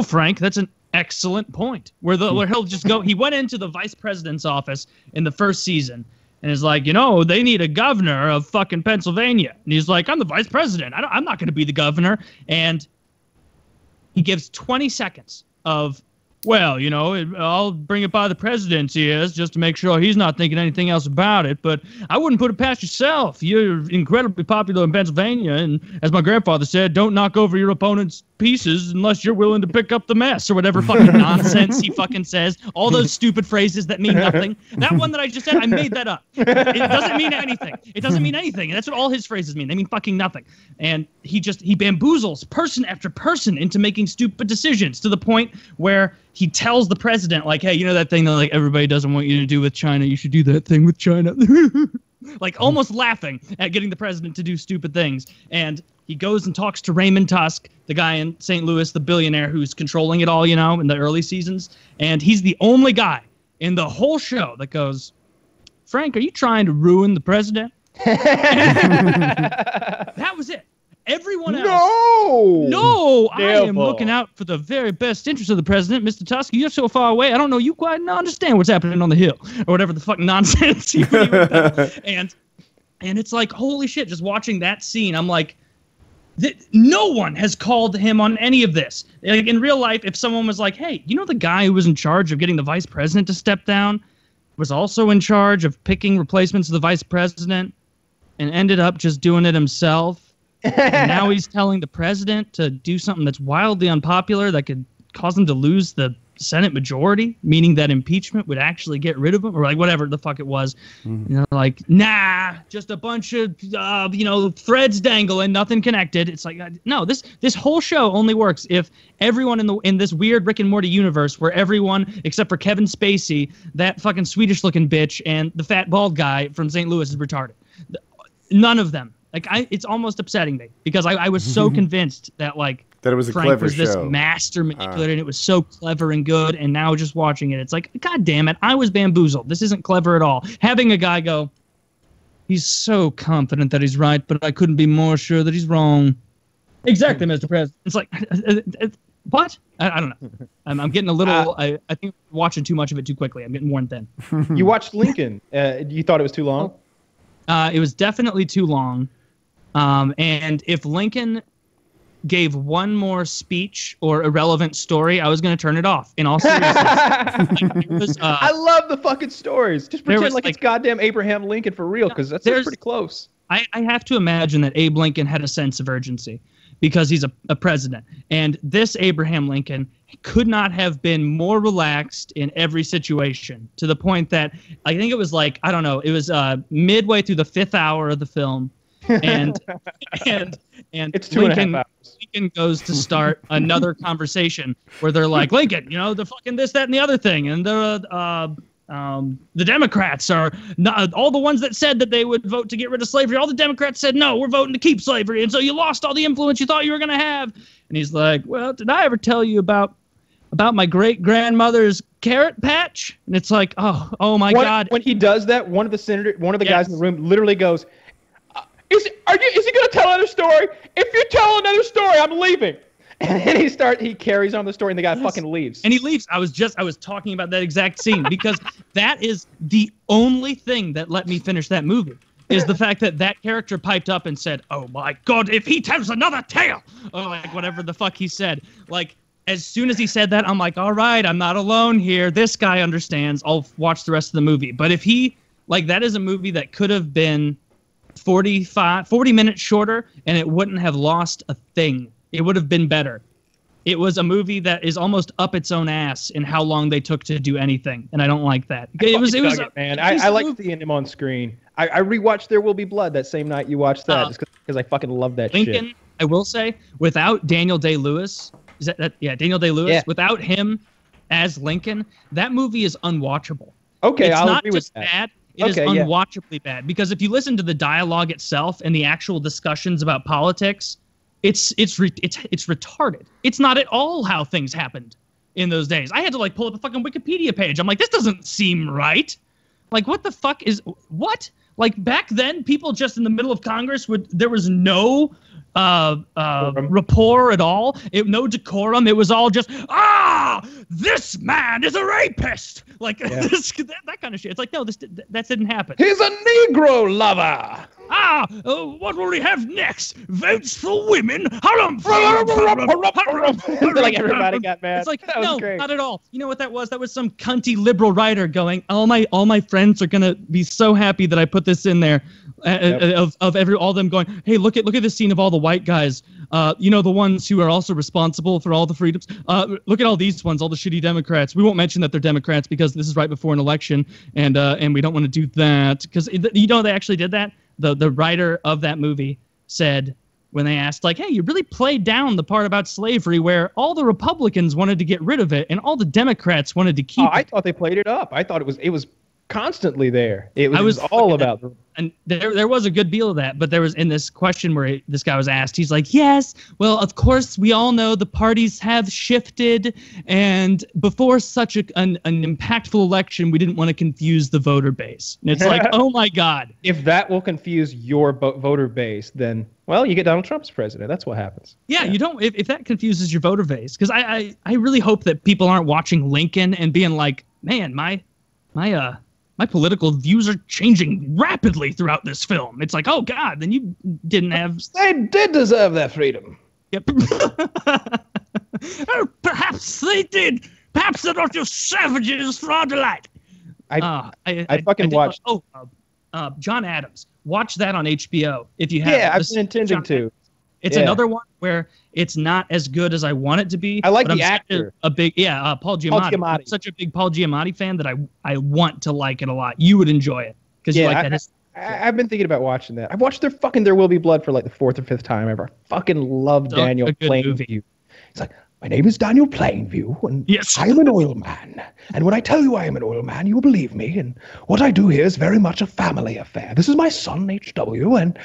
Frank, that's an excellent point. Where he'll just go, he went into the vice president's office in the first season, and is like, they need a governor of fucking Pennsylvania. And he's like, I'm the vice president. I'm not going to be the governor. And he gives 20 seconds of well, I'll bring it by the president's ears just to make sure he's not thinking anything else about it. But I wouldn't put it past yourself. You're incredibly popular in Pennsylvania. And as my grandfather said, don't knock over your opponent's pieces unless you're willing to pick up the mess or whatever fucking nonsense he fucking says. All those stupid phrases that mean nothing. That one that I just said, I made that up. It doesn't mean anything. It doesn't mean anything. And that's what all his phrases mean. They mean fucking nothing. And he bamboozles person after person into making stupid decisions to the point where he tells the president, like, hey, that thing that like everybody doesn't want you to do with China, you should do that thing with China. Like almost laughing at getting the president to do stupid things. And he goes and talks to Raymond Tusk, the guy in St. Louis, the billionaire who's controlling it all, in the early seasons. And he's the only guy in the whole show that goes, Frank, are you trying to ruin the president? That was it. Everyone else. No, I am looking out for the very best interest of the president, Mr. Tusk. You're so far away. I don't know you quite understand what's happening on the Hill or whatever the fuck nonsense he would and it's like, holy shit, just watching that scene, I'm like, no one has called him on any of this. Like in real life, if someone was like, hey, the guy who was in charge of getting the vice president to step down was also in charge of picking replacements of the vice president and ended up just doing it himself. And now he's telling the president to do something that's wildly unpopular that could cause him to lose the Senate majority, meaning that impeachment would actually get rid of him, or like whatever the fuck it was. Like, nah, just a bunch of threads dangling, nothing connected. It's like, no, this whole show only works if everyone in this weird Rick and Morty universe, where everyone except for Kevin Spacey, that fucking Swedish looking bitch, and the fat bald guy from St. Louis is retarded. None of them. Like it's almost upsetting me because I was so convinced that that it was a Frank clever was this show. master manipulator and it was so clever and good, and now just watching it, it's like, God damn it, I was bamboozled. This isn't clever at all. Having a guy go, he's so confident that he's right, but I couldn't be more sure that he's wrong. Exactly, Mr. President. It's like, what? I don't know. I'm getting a little. I think I'm watching too much of it too quickly. I'm getting worn thin. You watched Lincoln. You thought it was too long? It was definitely too long. And if Lincoln gave one more speech or irrelevant story, I was going to turn it off. In all seriousness, I love the fucking stories. Just pretend like it's goddamn Abraham Lincoln for real, because that's pretty close. I have to imagine that Abe Lincoln had a sense of urgency because he's a president. And this Abraham Lincoln could not have been more relaxed in every situation, to the point that I think it was like, I don't know, it was midway through the 5th hour of the film. And it's 2.5 hours. Lincoln goes to start another conversation where they're like, Lincoln, the fucking this, that, and the other thing, and the Democrats are not, all the ones that said that they would vote to get rid of slavery. All the Democrats said no, we're voting to keep slavery, and so you lost all the influence you thought you were gonna have. And he's like, well, did I ever tell you about my great grandmother's carrot patch? And it's like, oh my God. When he does that, one of the guys in the room literally goes, Is he going to tell another story? If you tell another story, I'm leaving. And then he carries on the story, and the guy fucking leaves. And he leaves. I was talking about that exact scene because that is the only thing that let me finish that movie. Is the fact that character piped up and said, "Oh my God, if he tells another tale," or like whatever the fuck he said. Like as soon as he said that, I'm like, all right, I'm not alone here. This guy understands. I'll watch the rest of the movie. But if he that is a movie that could have been 40 minutes shorter, and it wouldn't have lost a thing. It would have been better. It was a movie that is almost up its own ass in how long they took to do anything, and I don't like that. It was man. I like seeing him on screen. I rewatched There Will Be Blood that same night you watched that, just because I fucking love that Lincoln, shit. I will say, without Daniel Day-Lewis, Daniel Day-Lewis, yeah. Without him as Lincoln, that movie is unwatchable. Okay, I'll agree with that. Bad. It is unwatchably bad, because if you listen to the dialogue itself and the actual discussions about politics, it's retarded. It's not at all how things happened in those days. I had to pull up a fucking Wikipedia page. I'm like, this doesn't seem right. Like, what the fuck is what? Like back then, people just in the middle of Congress there was no rapport at all. No decorum. It was all just, this man is a rapist. Like that kind of shit. It's like, no, that didn't happen. He's a Negro lover. What will we have next? Votes for women? Like everybody got mad. It's like, no, not at all. You know what that was? That was some cunty liberal writer going, all my friends are gonna be so happy that I put this in there. Of all them going, hey, look at this scene of all the white guys. The ones who are also responsible for all the freedoms. Look at all these ones, all the shitty Democrats. We won't mention that they're Democrats because this is right before an election, and we don't want to do that because they actually did that. The writer of that movie said when they asked, like, hey, you really played down the part about slavery where all the Republicans wanted to get rid of it and all the Democrats wanted to keep it. I thought they played it up. I thought it was constantly there. It was all about. And there was a good deal of that, but there was in this question where this guy was asked, he's like, yes, well, of course, we all know the parties have shifted, and before such an impactful election, we didn't want to confuse the voter base. And it's like, oh my God. If that will confuse your voter base, then, well, you get Donald Trump as president. That's what happens. Yeah. You don't, if that confuses your voter base, because I really hope that people aren't watching Lincoln and being like, man, my political views are changing rapidly throughout this film. It's like, oh God, then you didn't have. They did deserve their freedom. Yep. Perhaps they did. Perhaps they're not just savages for our delight. I fucking watched. John Adams. Watch that on HBO if you have. Yeah, I've been intending to. It's another one where it's not as good as I want it to be. I like the actor. Paul Giamatti. I'm such a big Paul Giamatti fan that I want to like it a lot. You would enjoy it because you like that. I've been thinking about watching that. I've watched There Will Be Blood for like the 4th or 5th time ever. I fucking love Daniel Plainview. It's like, my name is Daniel Plainview, and I am an oil man. And when I tell you I am an oil man, you will believe me. And what I do here is very much a family affair. This is my son, H.W., and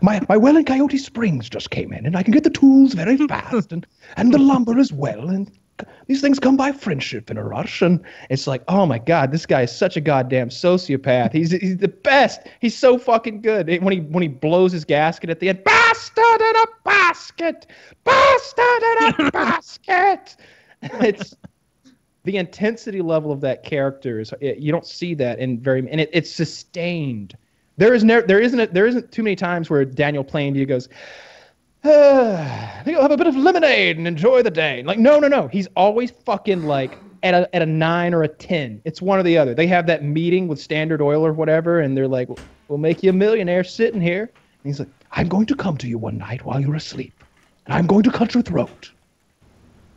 my well in Coyote Springs just came in, and I can get the tools very fast, and the lumber as well, and these things come by friendship in a rush. And it's like, oh my God, this guy is such a goddamn sociopath. He's the best. He's so fucking good. When he blows his gasket at the end, bastard in a basket, bastard in a basket. It's the intensity level of that character you don't see that and it's sustained. There isn't too many times where Daniel Plainview goes, I think I'll have a bit of lemonade and enjoy the day. Like, no. He's always fucking like at a 9 or a 10. It's one or the other. They have that meeting with Standard Oil or whatever, and they're like, we'll make you a millionaire sitting here. And he's like, I'm going to come to you one night while you're asleep, and I'm going to cut your throat.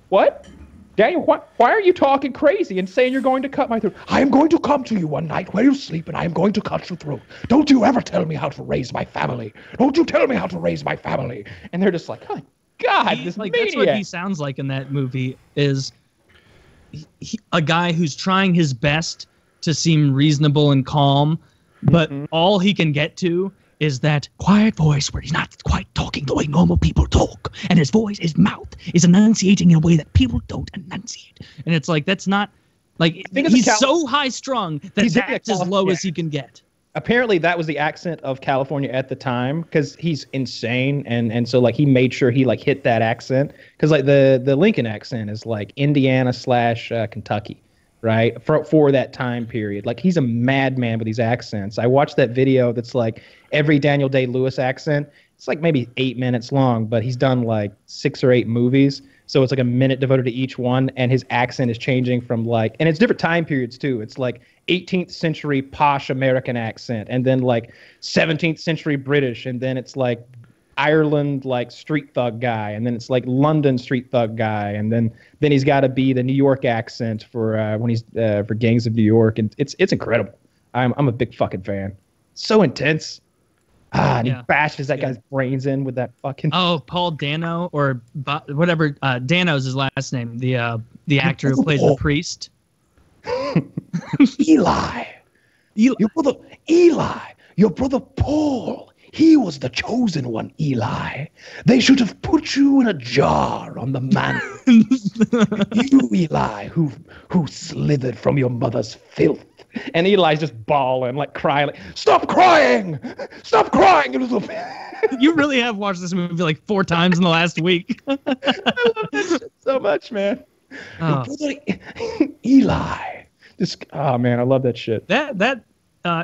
What? Daniel, why are you talking crazy and saying you're going to cut my throat? I am going to come to you one night while you sleep, and I am going to cut your throat. Don't you ever tell me how to raise my family. Don't you tell me how to raise my family. And they're just like, oh, God, this maniac. That's what he sounds like in that movie is a guy who's trying his best to seem reasonable and calm, but all he can get to is that quiet voice where he's not quite talking the way normal people talk. And his mouth is enunciating in a way that people don't enunciate. And it's like, that's not, like, he's so high strung that that's as low as he can get. Apparently that was the accent of California at the time because he's insane. And so, like, he made sure he, like, hit that accent. Because, like, the Lincoln accent is, like, Indiana / Kentucky. Right, for that time period. Like, he's a madman with these accents. I watched that video that's like every Daniel Day-Lewis accent. It's like maybe 8 minutes long, but he's done like 6 or 8 movies. So it's like a minute devoted to each one, and his accent is changing from like, and it's different time periods too. It's like 18th century posh American accent, and then like 17th century British, and then it's like Ireland like street thug guy, and then it's like London street thug guy, and then he's got to be the New York accent for when he's for Gangs of New York, and it's incredible. I'm a big fucking fan. So intense. And he bashes that guy's brains in with that fucking. Oh, Paul Dano or whatever. Dano's his last name. The actor who plays the priest. Eli. Your brother Paul. He was the chosen one, Eli. They should have put you in a jar on the mantle. You, Eli, who slithered from your mother's filth. And Eli's just bawling, like crying, like, stop crying! Stop crying, you little You really have watched this movie like 4 times in the last week. I love that shit so much, man. Oh. Eli. Oh man, I love that shit. That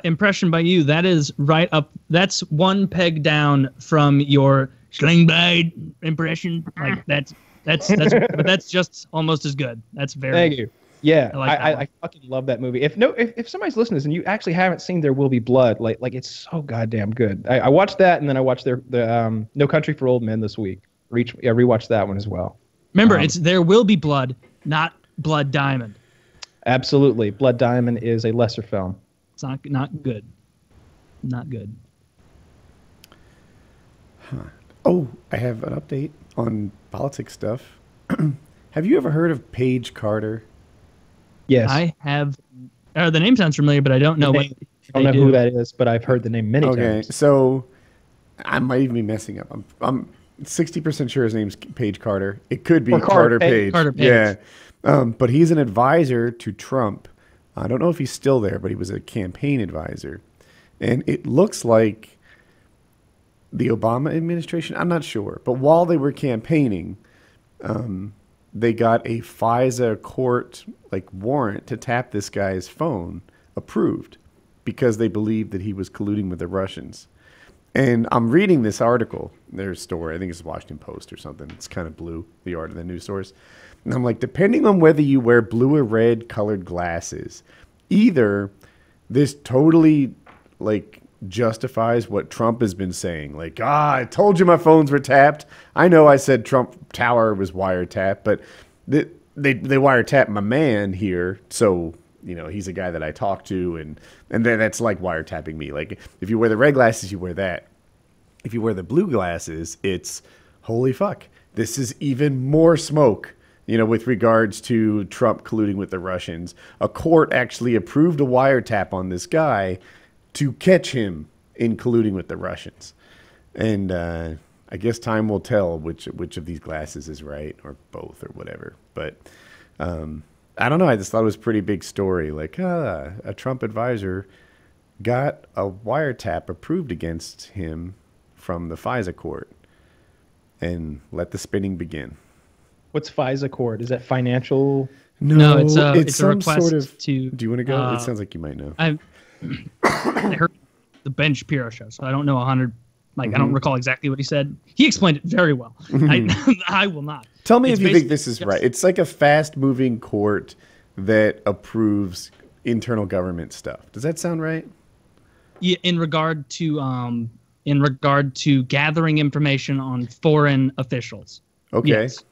impression by you, that is right up. That's one peg down from your Sling Blade impression. Like but that's just almost as good. That's very. Thank you. Yeah, I fucking love that movie. If somebody's listening to this and you actually haven't seen There Will Be Blood, like it's so goddamn good. I watched that, and then I watched the No Country for Old Men this week. Rewatched that one as well. Remember, it's There Will Be Blood, not Blood Diamond. Absolutely, Blood Diamond is a lesser film. It's not good. Not good. Huh. Oh, I have an update on politics stuff. Have you ever heard of Paige Carter? Yes. I have. The name sounds familiar, but I don't know what. I don't know who that is, but I've heard the name many times. Okay, so I might even be messing up. I'm 60% sure his name's Paige Carter. It could be Carter Page. Carter Page. Yeah. But he's an advisor to Trump. I don't know if he's still there, but he was a campaign advisor. And it looks like the Obama administration, I'm not sure, but while they were campaigning, they got a FISA court warrant to tap this guy's phone approved because they believed that he was colluding with the Russians. And I'm reading this article, their story, I think it's Washington Post or something. It's kind of blue, the art of the news source. And I'm like, depending on whether you wear blue or red colored glasses, either this totally justifies what Trump has been saying. I told you my phones were tapped. I know I said Trump Tower was wiretapped, but they wiretapped my man here. So, he's a guy that I talk to, and then that's like wiretapping me. If you wear the red glasses, you wear that. If you wear the blue glasses, it's holy fuck. This is even more smoke, with regards to Trump colluding with the Russians. A court actually approved a wiretap on this guy to catch him in colluding with the Russians. And I guess time will tell which of these glasses is right, or both, or whatever. But I don't know. I just thought it was a pretty big story. A Trump advisor got a wiretap approved against him from the FISA court. And let the spinning begin. What's FISA court? Is that financial? No, it's a request sort of, to. Do you want to go? It sounds like you might know. I heard the Ben Shapiro show, so I don't know 100. I don't recall exactly what he said. He explained it very well. I will not. Tell me if you think this is right. It's like a fast-moving court that approves internal government stuff. Does that sound right? Yeah, in regard to gathering information on foreign officials. Okay. Yes.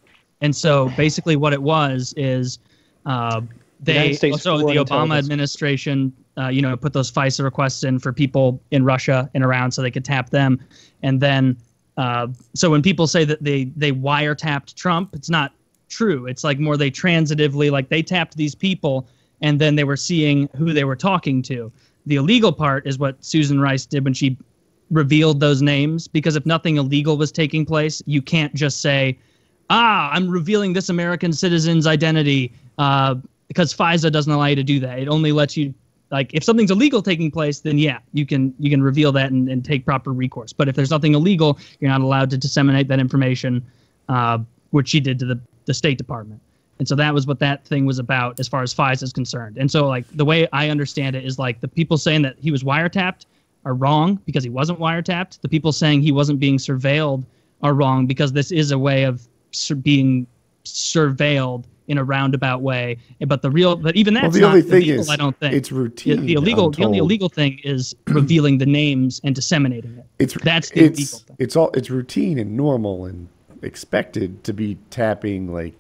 And so basically what it was is the Obama administration put those FISA requests in for people in Russia and around so they could tap them. And then so when people say that they wiretapped Trump, it's not true. It's more they transitively, they tapped these people and then they were seeing who they were talking to. The illegal part is what Susan Rice did when she revealed those names, because if nothing illegal was taking place, you can't just say, I'm revealing this American citizen's identity, because FISA doesn't allow you to do that. It only lets you, if something's illegal taking place, then yeah, you can reveal that and take proper recourse. But if there's nothing illegal, you're not allowed to disseminate that information, which she did to the State Department. And so that was what that thing was about as far as FISA is concerned. And so the way I understand it is the people saying that he was wiretapped are wrong because he wasn't wiretapped. The people saying he wasn't being surveilled are wrong because this is a way of being surveilled in a roundabout way. But even that's the not only thing illegal, is, I don't think. It's routine. The only illegal thing is revealing the names and disseminating it. That's the illegal thing. It's routine and normal and expected to be tapping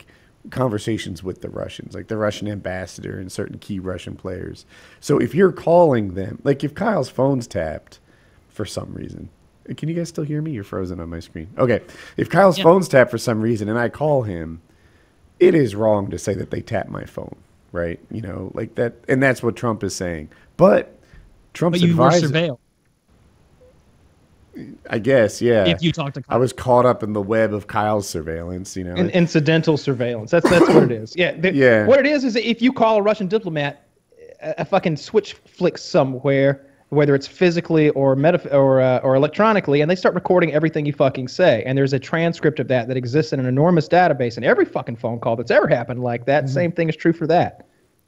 conversations with the Russians, the Russian ambassador and certain key Russian players. So if you're calling them, if Kyle's phone's tapped for some reason, can you guys still hear me? You're frozen on my screen. Okay. If Kyle's phone's tapped for some reason and I call him, it is wrong to say that they tapped my phone, right? That, and that's what Trump is saying. But Trump's you advisor, were surveilled. I guess, yeah. If you talk to Kyle. I was caught up in the web of Kyle's surveillance, you know. Incidental surveillance. That's what it is. Yeah. Yeah. What it is if you call a Russian diplomat, a fucking switch flicks somewhere, whether it's physically or or electronically, and they start recording everything you fucking say. And there's a transcript of that exists in an enormous database. And every fucking phone call that's ever happened like that, same thing is true for that.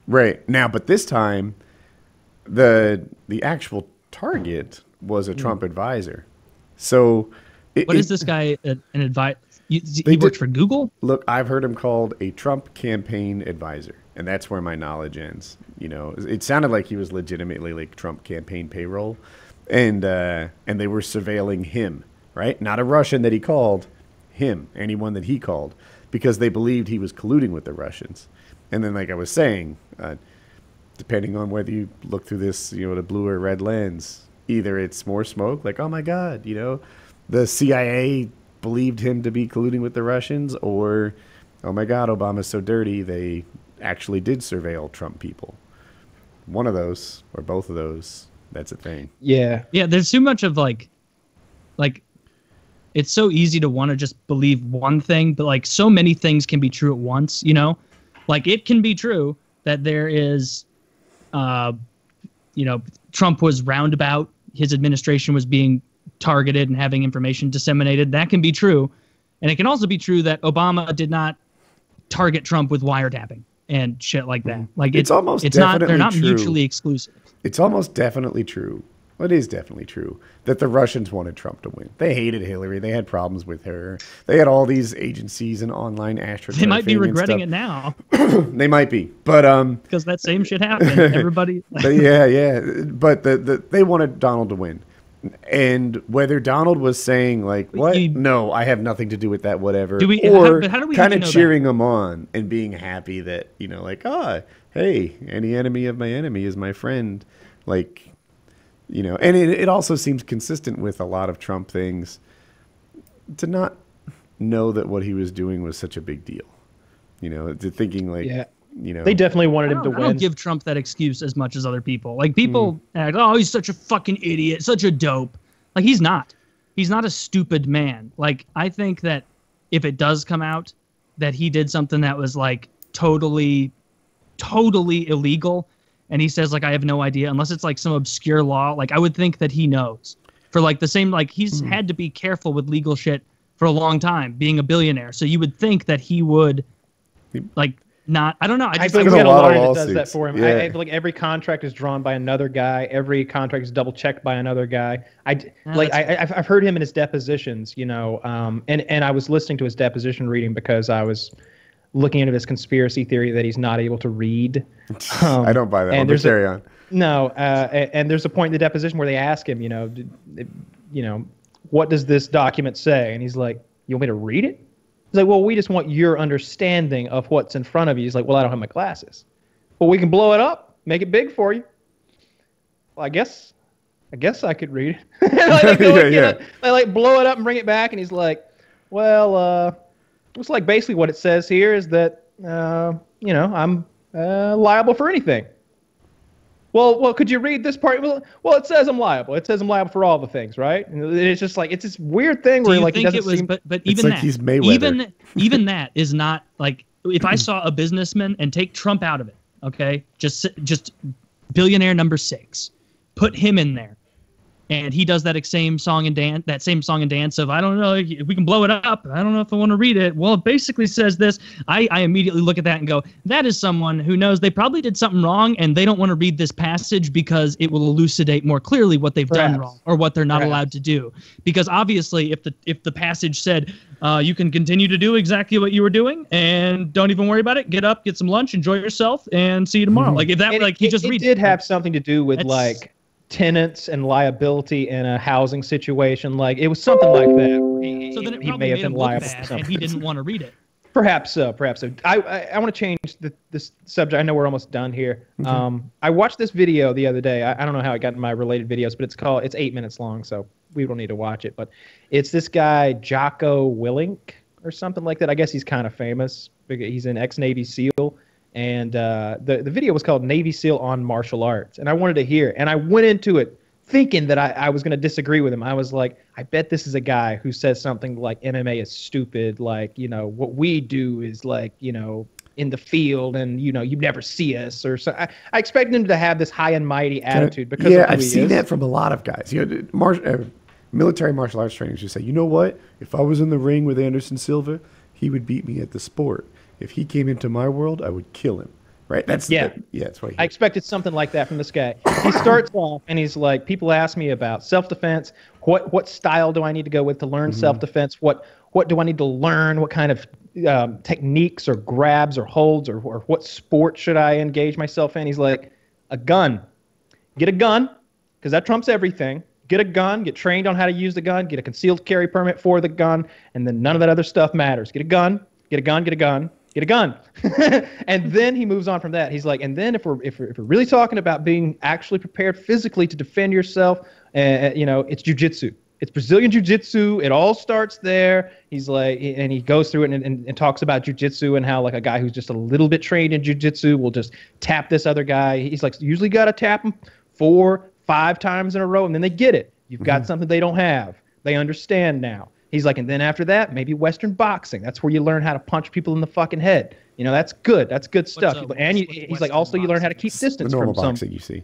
Right. Now, but this time, the actual target was a Trump advisor. So, what is this guy an advice? He worked for Google? Look, I've heard him called a Trump campaign advisor, and that's where my knowledge ends. You know, it sounded like he was legitimately like Trump campaign payroll, and they were surveilling him, right? Not a Russian that he called, him, anyone that he called, because they believed he was colluding with the Russians. And then, like I was saying, depending on whether you look through this, you know, the blue or red lens, either it's more smoke, like, oh my God, you know, the CIA believed him to be colluding with the Russians, or, oh my God, Obama's so dirty, they actually did surveil Trump people. One of those, or both of those, that's a thing. Yeah. Yeah, there's too much of like, it's so easy to want to just believe one thing, but like so many things can be true at once, you know? Like it can be true that there is, you know, Trump was roundabout, his administration was being targeted and having information disseminated. That can be true. And it can also be true that Obama did not target Trump with wiretapping and shit like that. Like it's not, they're not mutually exclusive. It's almost definitely true. Well, it is definitely true that the Russians wanted Trump to win. They hated Hillary. They had problems with her. They had all these agencies and online astroturfing. They might be regretting it now. They might be, but because that same shit happened. Everybody. yeah. But they wanted Donald to win, and whether Donald was saying like, "What? No, I have nothing to do with that," whatever, or how do we kind of cheering him on and being happy that, you know, like, hey, any enemy of my enemy is my friend, like. You know, and it also seems consistent with a lot of Trump things to not know that what he was doing was such a big deal. You know, to thinking like, you know. They definitely wanted him to win. I don't give Trump that excuse as much as other people. Like people act, oh, he's such a fucking idiot, such a dope. Like he's not. He's not a stupid man. Like I think that if it does come out that he did something that was like totally illegal, and he says, like, I have no idea, unless it's like some obscure law. Like, I would think that he knows. For like the same, like, he's had to be careful with legal shit for a long time, being a billionaire. So you would think that he would, like, not. I don't know. I think he's got a lawyer that does that for him. Yeah. I feel like every contract is drawn by another guy. Every contract is double checked by another guy. I've heard him in his depositions, you know, and I was listening to his deposition reading because I was looking into this conspiracy theory that he's not able to read. I don't buy that. And there's carry on. No, and there's a point in the deposition where they ask him, you know, what does this document say? And he's like, you want me to read it? He's like, well, we just want your understanding of what's in front of you. He's like, well, I don't have my glasses. Well, we can blow it up, make it big for you. Well, I guess I could read it. They blow it up and bring it back, and he's like, well, looks like basically what it says here is that, you know, I'm liable for anything. Well, could you read this part? Well, it says I'm liable. It says I'm liable for all the things, right? And it's just like it's this weird thing where like it doesn't seem. But even like he's Mayweather. even that is not like if I saw a businessman and take Trump out of it, okay, just billionaire number 6, put him in there. And he does that same song and dance of, I don't know if we can blow it up. I don't know if I want to read it. Well, it basically says this. I immediately look at that and go, that is someone who knows they probably did something wrong and they don't want to read this passage because it will elucidate more clearly what they've done wrong or what they're not allowed to do. Because obviously if the passage said you can continue to do exactly what you were doing and don't even worry about it, get up, get some lunch, enjoy yourself, and see you tomorrow. Like if that it did have something to do with like tenants and liability in a housing situation. Like it was something like that. So then it he probably may have made been him liable look for bad, something. and he didn't want to read it. Perhaps so. I want to change this subject. I know we're almost done here. I watched this video the other day. I don't know how it got in my related videos, but it's 8 minutes long, so we don't need to watch it. But it's this guy Jocko Willink or something like that. I guess he's kind of famous. He's an ex-Navy SEAL. And the video was called Navy SEAL on Martial Arts. And I wanted to hear it. And I went into it thinking that I was going to disagree with him. I was like, I bet this is a guy who says something like MMA is stupid. Like, you know, what we do is like, you know, in the field and, you know, you never see us or so. I expect him to have this high and mighty attitude because of who I've he seen is. that from a lot of guys. You know, military martial arts trainers just say, you know what? If I was in the ring with Anderson Silva, he would beat me at the sport. If he came into my world, I would kill him. Right? That's that's what I expected something like that from this guy. He starts off and he's like, people ask me about self-defense. What style do I need to go with to learn self-defense? What do I need to learn? What kind of techniques or grabs or holds or what sport should I engage myself in? He's like, a gun. Get a gun, because that trumps everything. Get a gun, get trained on how to use the gun, get a concealed carry permit for the gun, and then none of that other stuff matters. Get a gun, get a gun, get a gun. Get a gun. And then he moves on from that. He's like, and then if we're really talking about being actually prepared physically to defend yourself, you know, it's jiu-jitsu. It's Brazilian jiu-jitsu. It all starts there. He's like, and he goes through it and talks about jiu-jitsu and how like a guy who's just a little bit trained in jiu-jitsu will just tap this other guy. He's like, usually got to tap him 4-5 times in a row, and then they get it. You've got something they don't have. They understand now. He's like, and then after that, maybe Western boxing. That's where you learn how to punch people in the fucking head. You know, that's good. That's good stuff. He's like, also you learn how to keep distance from some. Boxing, you see.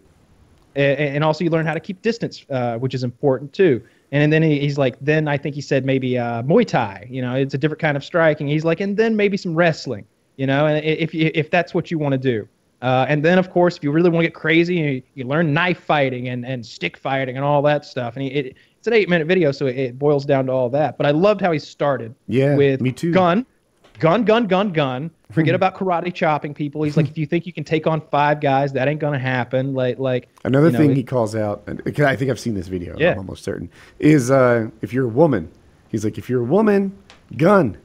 And also you learn how to keep distance, which is important too. And then he's like, then I think he said maybe Muay Thai. You know, it's a different kind of striking. He's like, and then maybe some wrestling. You know, and if that's what you want to do. And then, of course, if you really want to get crazy, you learn knife fighting and stick fighting and all that stuff. And it's an 8-minute video, so it boils down to all that. But I loved how he started with me too. gun. Forget about karate chopping people. He's like, if you think you can take on 5 guys, that ain't going to happen. Like another thing he calls out, and I think I've seen this video, I'm almost certain, is if you're a woman, he's like, if you're a woman, gun.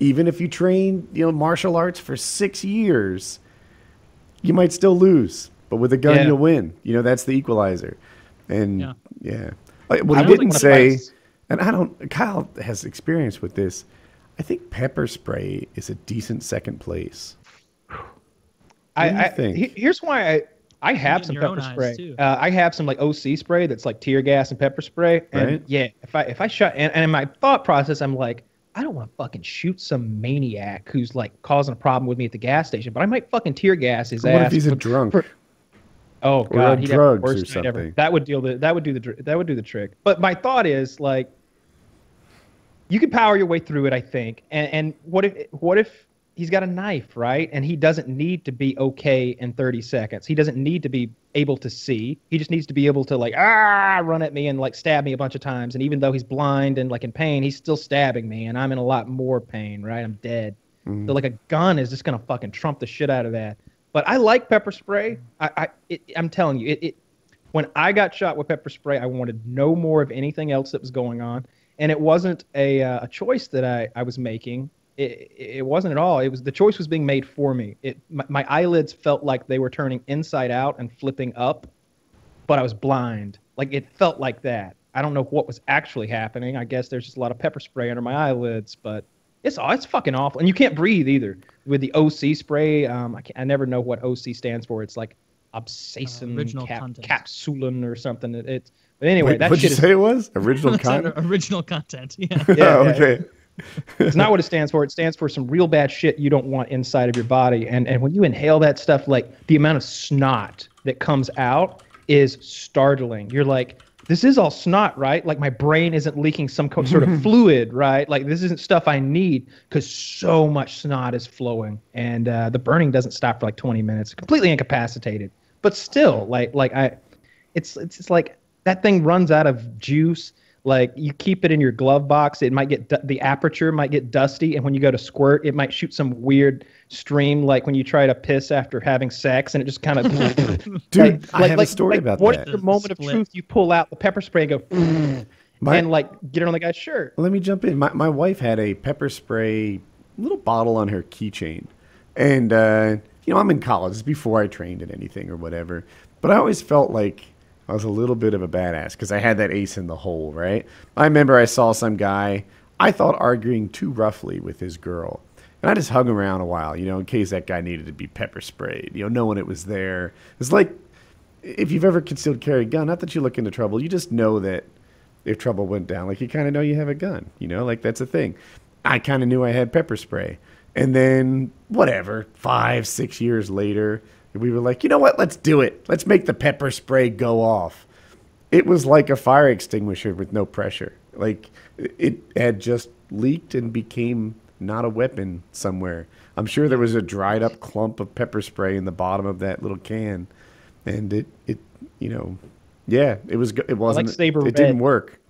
Even if you train, you know, martial arts for 6 years, you might still lose, but with a gun, you'll win. You know, that's the equalizer. And what I didn't say, and Kyle has experience with this. I think pepper spray is a decent second place. What do you think? Here's why I have some pepper spray. I have some like OC spray that's like tear gas and pepper spray. And if I shot, and in my thought process, I'm like, I don't want to fucking shoot some maniac who's like causing a problem with me at the gas station, but I might fucking tear gas his ass. What if he's a drunk? Oh God, he'd drugs or something. Ever. That would do the trick. But my thought is like, you could power your way through it, I think. And what if he's got a knife, right? And he doesn't need to be okay in 30 seconds. He doesn't need to be able to see. He just needs to be able to like run at me and like stab me a bunch of times. And even though he's blind and like in pain, he's still stabbing me, and I'm in a lot more pain, right? I'm dead. So like a gun is just gonna fucking trump the shit out of that. But I like pepper spray. I'm telling you, when I got shot with pepper spray, I wanted no more of anything else that was going on. And it wasn't a choice that I was making. It wasn't at all. It was the choice was being made for me. My eyelids felt like they were turning inside out and flipping up, but I was blind. Like it felt like that. I don't know what was actually happening. I guess there's just a lot of pepper spray under my eyelids, but it's fucking awful. And you can't breathe either with the OC spray. I never know what OC stands for. It's like obsession capsulin or something. But anyway, that what'd shit you say it was? Original content? Original content, yeah. Okay. It's not what it stands for. It stands for some real bad shit you don't want inside of your body. And when you inhale that stuff, like the amount of snot that comes out is startling. You're like, this is all snot, right? Like my brain isn't leaking some sort of fluid, right? Like this isn't stuff I need because so much snot is flowing. And the burning doesn't stop for like 20 minutes. Completely incapacitated. But still, it's like that thing runs out of juice. Like you keep it in your glove box, it might get the aperture might get dusty, and when you go to squirt, it might shoot some weird stream, like when you try to piss after having sex, and it just kind of. Dude, I have a story about that. What is the moment of truth you pull out the pepper spray and go, and like get it on the guy's shirt? Let me jump in. My wife had a pepper spray little bottle on her keychain, and I'm in college. It's before I trained in anything or whatever, but I always felt like I was a little bit of a badass because I had that ace in the hole, right? I remember I saw some guy, I thought arguing too roughly with his girl. And I just hung around a while, in case that guy needed to be pepper sprayed, knowing it was there. It's like if you've ever concealed carry a gun, not that you look into trouble, you just know that if trouble went down, like you kind of know you have a gun, you know, like that's a thing. I kind of knew I had pepper spray. And then whatever, 5, 6 years later, we were like, you know what? Let's do it. Let's make the pepper spray go off. It was like a fire extinguisher with no pressure. Like it had just leaked and became not a weapon somewhere. I'm sure there was a dried up clump of pepper spray in the bottom of that little can. And it you know, yeah, it wasn't, like Saber it didn't work.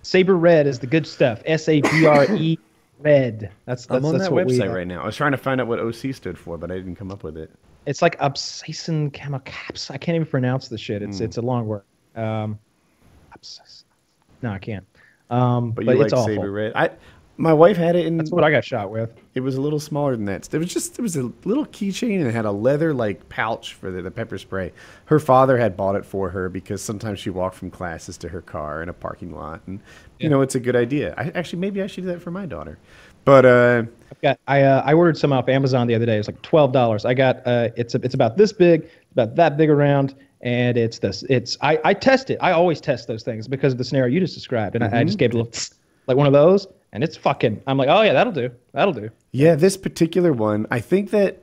Saber Red is the good stuff. SABRE Red. That's I'm on that what website right now. I was trying to find out what OC stood for, but I didn't come up with it. It's like Abscison Chemicaps. I can't even pronounce the shit. It's a long word. No, I can't. But you it's like awful. Saber Red? My wife had it, and that's what I got shot with. It was a little smaller than that. It was a little keychain, and it had a leather like pouch for the pepper spray. Her father had bought it for her because sometimes she walked from classes to her car in a parking lot, and you know it's a good idea. Maybe I should do that for my daughter. But I ordered some off Amazon the other day. It was like $12. I got it's about this big, about that big around. And it's this. I test it. I always test those things because of the scenario you just described. And I just gave it a little like one of those, and it's fucking. I'm like, oh yeah, that'll do. That'll do. Yeah, this particular one, I think that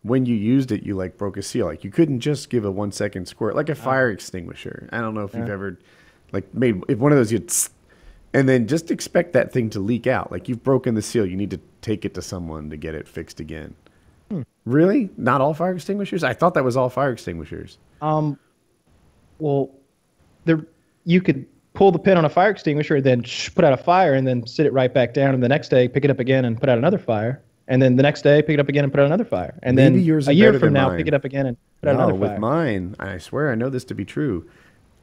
when you used it, you like broke a seal. Like you couldn't just give a 1 second squirt, like a fire extinguisher. I don't know if you've ever like made if one of those and then just expect that thing to leak out. Like you've broken the seal, you need to take it to someone to get it fixed again. Really? Not all fire extinguishers? I thought that was all fire extinguishers. Well, you could pull the pin on a fire extinguisher, then put out a fire, and then sit it right back down. And the next day, pick it up again and put out another fire. And then the next day, pick it up again and put out another fire. And Maybe then yours a is year better from than now, mine. pick it up again and put out another fire. With mine, I swear I know this to be true.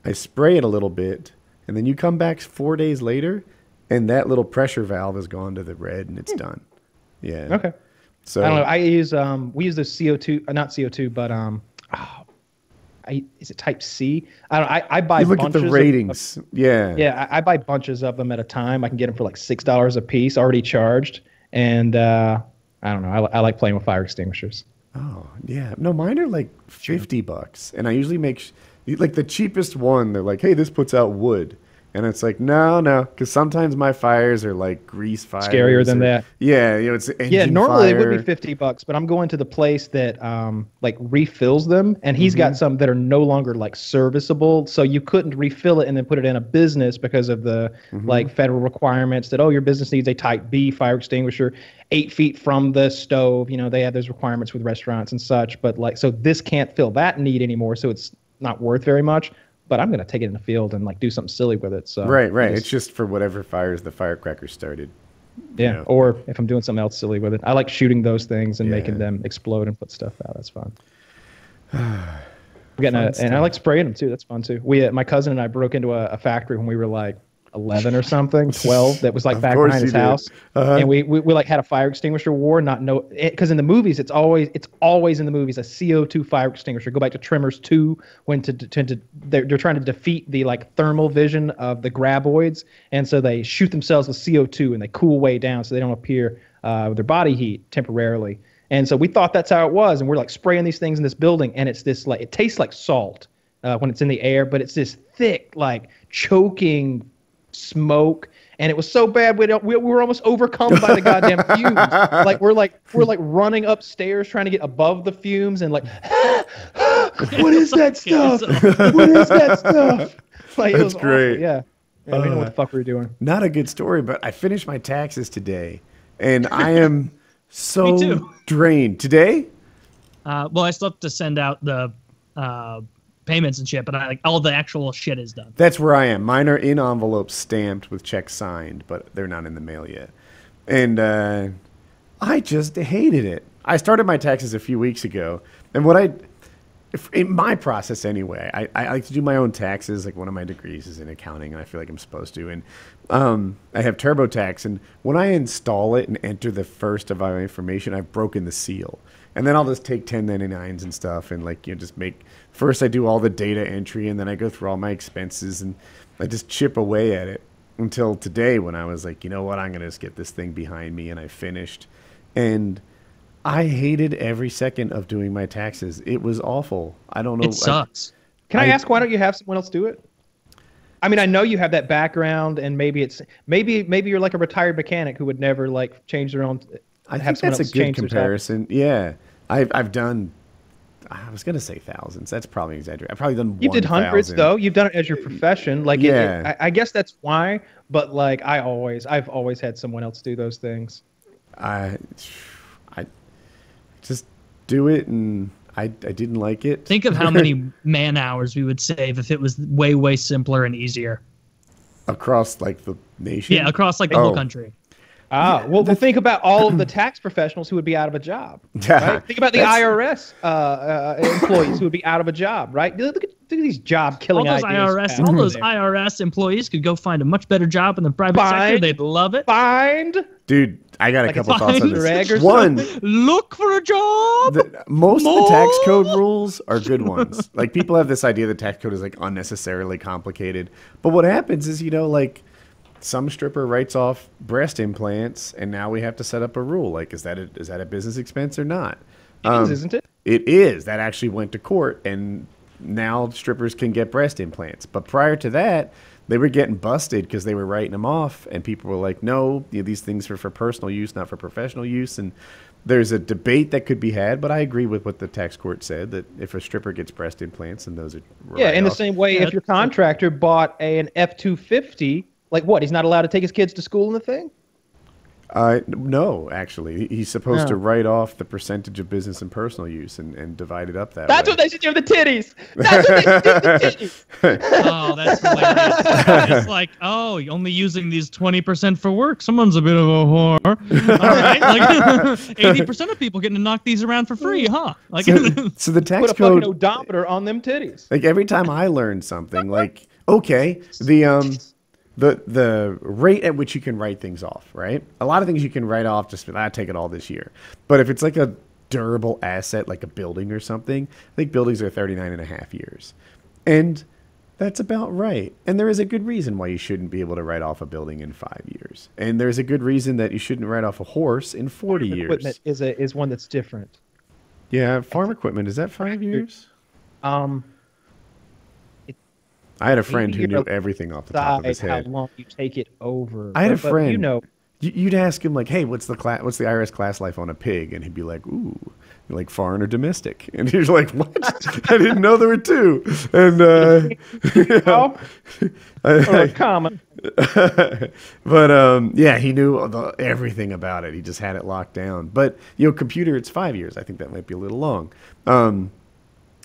I spray it a little bit, and then you come back 4 days later, and that little pressure valve has gone to the red, and it's done. Yeah. Okay. So I don't know. We use the CO2, not CO2, but is it Type C? I buy you look bunches at the ratings. Yeah, I buy bunches of them at a time. I can get them for like $6 a piece, already charged. And I don't know. I like playing with fire extinguishers. Oh yeah, no, mine are like $50, and I usually make like the cheapest one. They're like, hey, this puts out wood. And it's like, no, because sometimes my fires are like grease fires. Scarier than that. Yeah, it's engine normally fire. It would be $50, but I'm going to the place that like refills them, and he's got some that are no longer like serviceable. So you couldn't refill it and then put it in a business because of the like federal requirements that your business needs a Type B fire extinguisher 8 feet from the stove. You know, they have those requirements with restaurants and such. But like, so this can't fill that need anymore. So it's not worth very much. But I'm gonna take it in the field and like do something silly with it. So right. It's just for whatever fires the firecrackers started. Yeah, you know. or if I'm doing something else silly with it, I like shooting those things and making them explode and put stuff out. That's fun. And I like spraying them too. That's fun too. My cousin and I broke into a factory when we were like 11 or something, 12. That was like back behind his house, and we like had a fire extinguisher war. Because in the movies, it's always in the movies a CO2 fire extinguisher. Go back to Tremors 2 when they're trying to defeat the like thermal vision of the graboids, and so they shoot themselves with CO2 and they cool way down so they don't appear with their body heat temporarily. And so we thought that's how it was, and we're like spraying these things in this building, and it's this like it tastes like salt when it's in the air, but it's this thick like choking smoke, and it was so bad we were almost overcome by the goddamn fumes. Like we're running upstairs trying to get above the fumes and like what is that stuff? What is that stuff? Like, that's great. Awful. Yeah, we didn't know what the fuck we were doing. Not a good story, but I finished my taxes today, and I am so drained today. Well, I still have to send out the payments and shit, but all the actual shit is done. That's where I am. Mine are in envelopes stamped with checks signed, but they're not in the mail yet. And I just hated it. I started my taxes a few weeks ago, and in my process anyway, I like to do my own taxes. Like one of my degrees is in accounting, and I feel like I'm supposed to. And I have TurboTax, and when I install it and enter the first of our information, I've broken the seal. And then I'll just take 1099s and stuff and just make, first I do all the data entry and then I go through all my expenses and I just chip away at it until today when I was like, you know what, I'm going to just get this thing behind me, and I finished. And I hated every second of doing my taxes. It was awful. I don't know. It sucks. Can I ask, why don't you have someone else do it? I mean, I know you have that background, and maybe you're like a retired mechanic who would never like change their own. I think that's a good comparison. Yeah, I've done. I was gonna say thousands. That's probably exaggerating. I've probably done. You did hundreds though. You've done it as your profession. Like, yeah. I guess that's why. But like, I've always had someone else do those things. I just do it, and I didn't like it. Think of how many man hours we would save if it was way simpler and easier. Across like the nation? Yeah, across like the whole country. Ah, well, think about all of the tax professionals who would be out of a job. Right? Think about the IRS employees who would be out of a job, right? Look at these job-killing ideas. All those IRS employees could go find a much better job in the private sector. They'd love it. Dude, I got a couple thoughts on this. One, look for a job. Most of the tax code rules are good ones. Like, people have this idea that tax code is like unnecessarily complicated. But what happens is, like, some stripper writes off breast implants, and now we have to set up a rule. Like, is that a business expense or not? Isn't it? It is. That actually went to court, and now strippers can get breast implants. But prior to that, they were getting busted because they were writing them off, and people were like, no, these things are for personal use, not for professional use. And there's a debate that could be had, but I agree with what the tax court said, that if a stripper gets breast implants, and those are in the same way, if your contractor bought an F-250, like what? He's not allowed to take his kids to school in the thing? No, actually. He's supposed to write off the percentage of business and personal use and divide it up that way. That's what they should do with the titties. That's what they should do with the titties. Oh, that's hilarious. It's like, you're only using these 20% for work. Someone's a bit of a whore. All right. Like 80% of people getting to knock these around for free, huh? Like, so the tax put a code, fucking odometer on them titties. Like, every time I learn something, like, okay, the rate at which you can write things off, right? A lot of things you can write off, just take it all this year. But if it's like a durable asset, like a building or something, I think buildings are 39.5 years. And that's about right. And there is a good reason why you shouldn't be able to write off a building in 5 years. And there's a good reason that you shouldn't write off a horse in 40 years. Equipment is one that's different. Yeah, farm equipment, is that 5 years? I had a friend who knew everything off the top of his head. How long you take it over? I had a friend. You'd ask him like, "Hey, what's the IRS class life on a pig?" And he'd be like, "Ooh, like foreign or domestic?" And he's like, "What? I didn't know there were two." And or common. But yeah, he knew everything about it. He just had it locked down. But computer, it's 5 years. I think that might be a little long.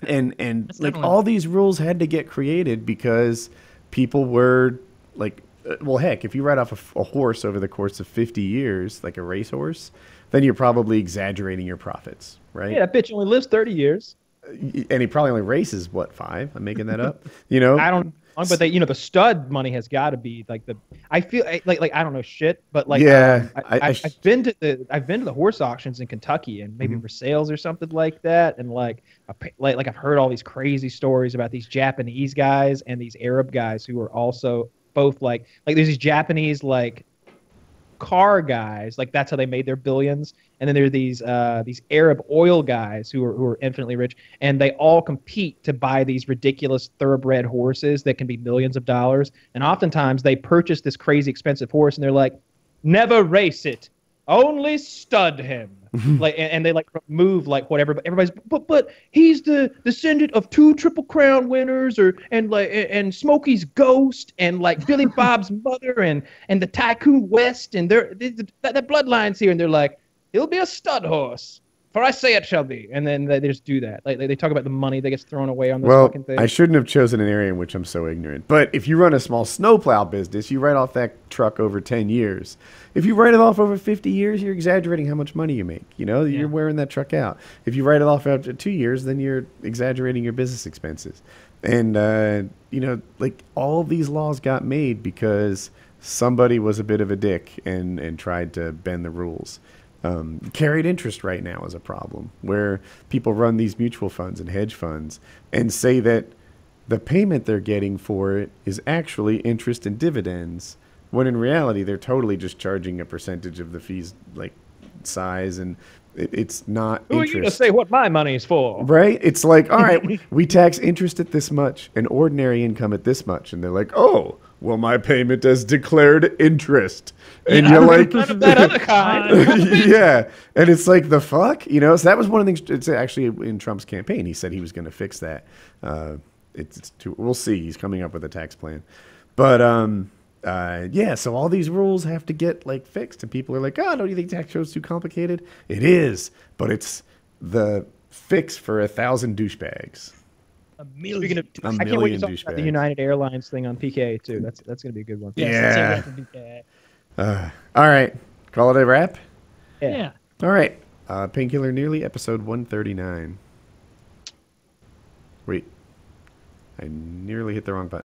And like all these rules had to get created because people were like, well, heck, if you write off a horse over the course of 50 years, like a racehorse, then you're probably exaggerating your profits, right? Yeah, that bitch only lives 30 years. And he probably only races, 5? I'm making that up. I don't. But the stud money has got to be like I feel like I don't know shit, but like I've been to the horse auctions in Kentucky and maybe for sales or something like that, and like I've heard all these crazy stories about these Japanese guys and these Arab guys who are also both like there's these Japanese like car guys, like that's how they made their billions, and then there are these Arab oil guys who are infinitely rich, and they all compete to buy these ridiculous thoroughbred horses that can be millions of dollars, and oftentimes they purchase this crazy expensive horse and they're like, never race it, only stud him. And they like move like whatever, but everybody's but he's the descendant of 2 Triple Crown winners, and Smokey's ghost, and like Billy Bob's mother, and the Tycoon West, and that bloodline's here, and they're like, he'll be a stud horse, for I say it shall be. And then they just do that. Like they talk about the money that gets thrown away on those fucking things. I shouldn't have chosen an area in which I'm so ignorant. But if you run a small snowplow business, you write off that truck over 10 years. If you write it off over 50 years, you're exaggerating how much money you make. You're wearing that truck out. If you write it off after 2 years, then you're exaggerating your business expenses. And, like all of these laws got made because somebody was a bit of a dick and tried to bend the rules. Carried interest right now is a problem where people run these mutual funds and hedge funds and say that the payment they're getting for it is actually interest and dividends, when in reality they're totally just charging a percentage of the fees like size, and It's not Who interest. are you to say what my money is for? Right? It's like, all right, we tax interest at this much and ordinary income at this much. And they're like, oh, well, my payment as declared interest. And you're like, None of that other kind. yeah. And it's like, the fuck? You know, so that was one of the things, it's actually in Trump's campaign. He said he was going to fix that. We'll see. He's coming up with a tax plan. But, yeah, so all these rules have to get like fixed, and people are like, "Oh, don't you think tax code's too complicated?" It is, but it's the fix for 1,000 douchebags. Speaking of, I can't wait to talk about the United Airlines thing on PK too. That's going to be a good one. Yeah. All right, call it a wrap. Yeah. All right, Painkiller Nearly, episode 139. Wait, I nearly hit the wrong button.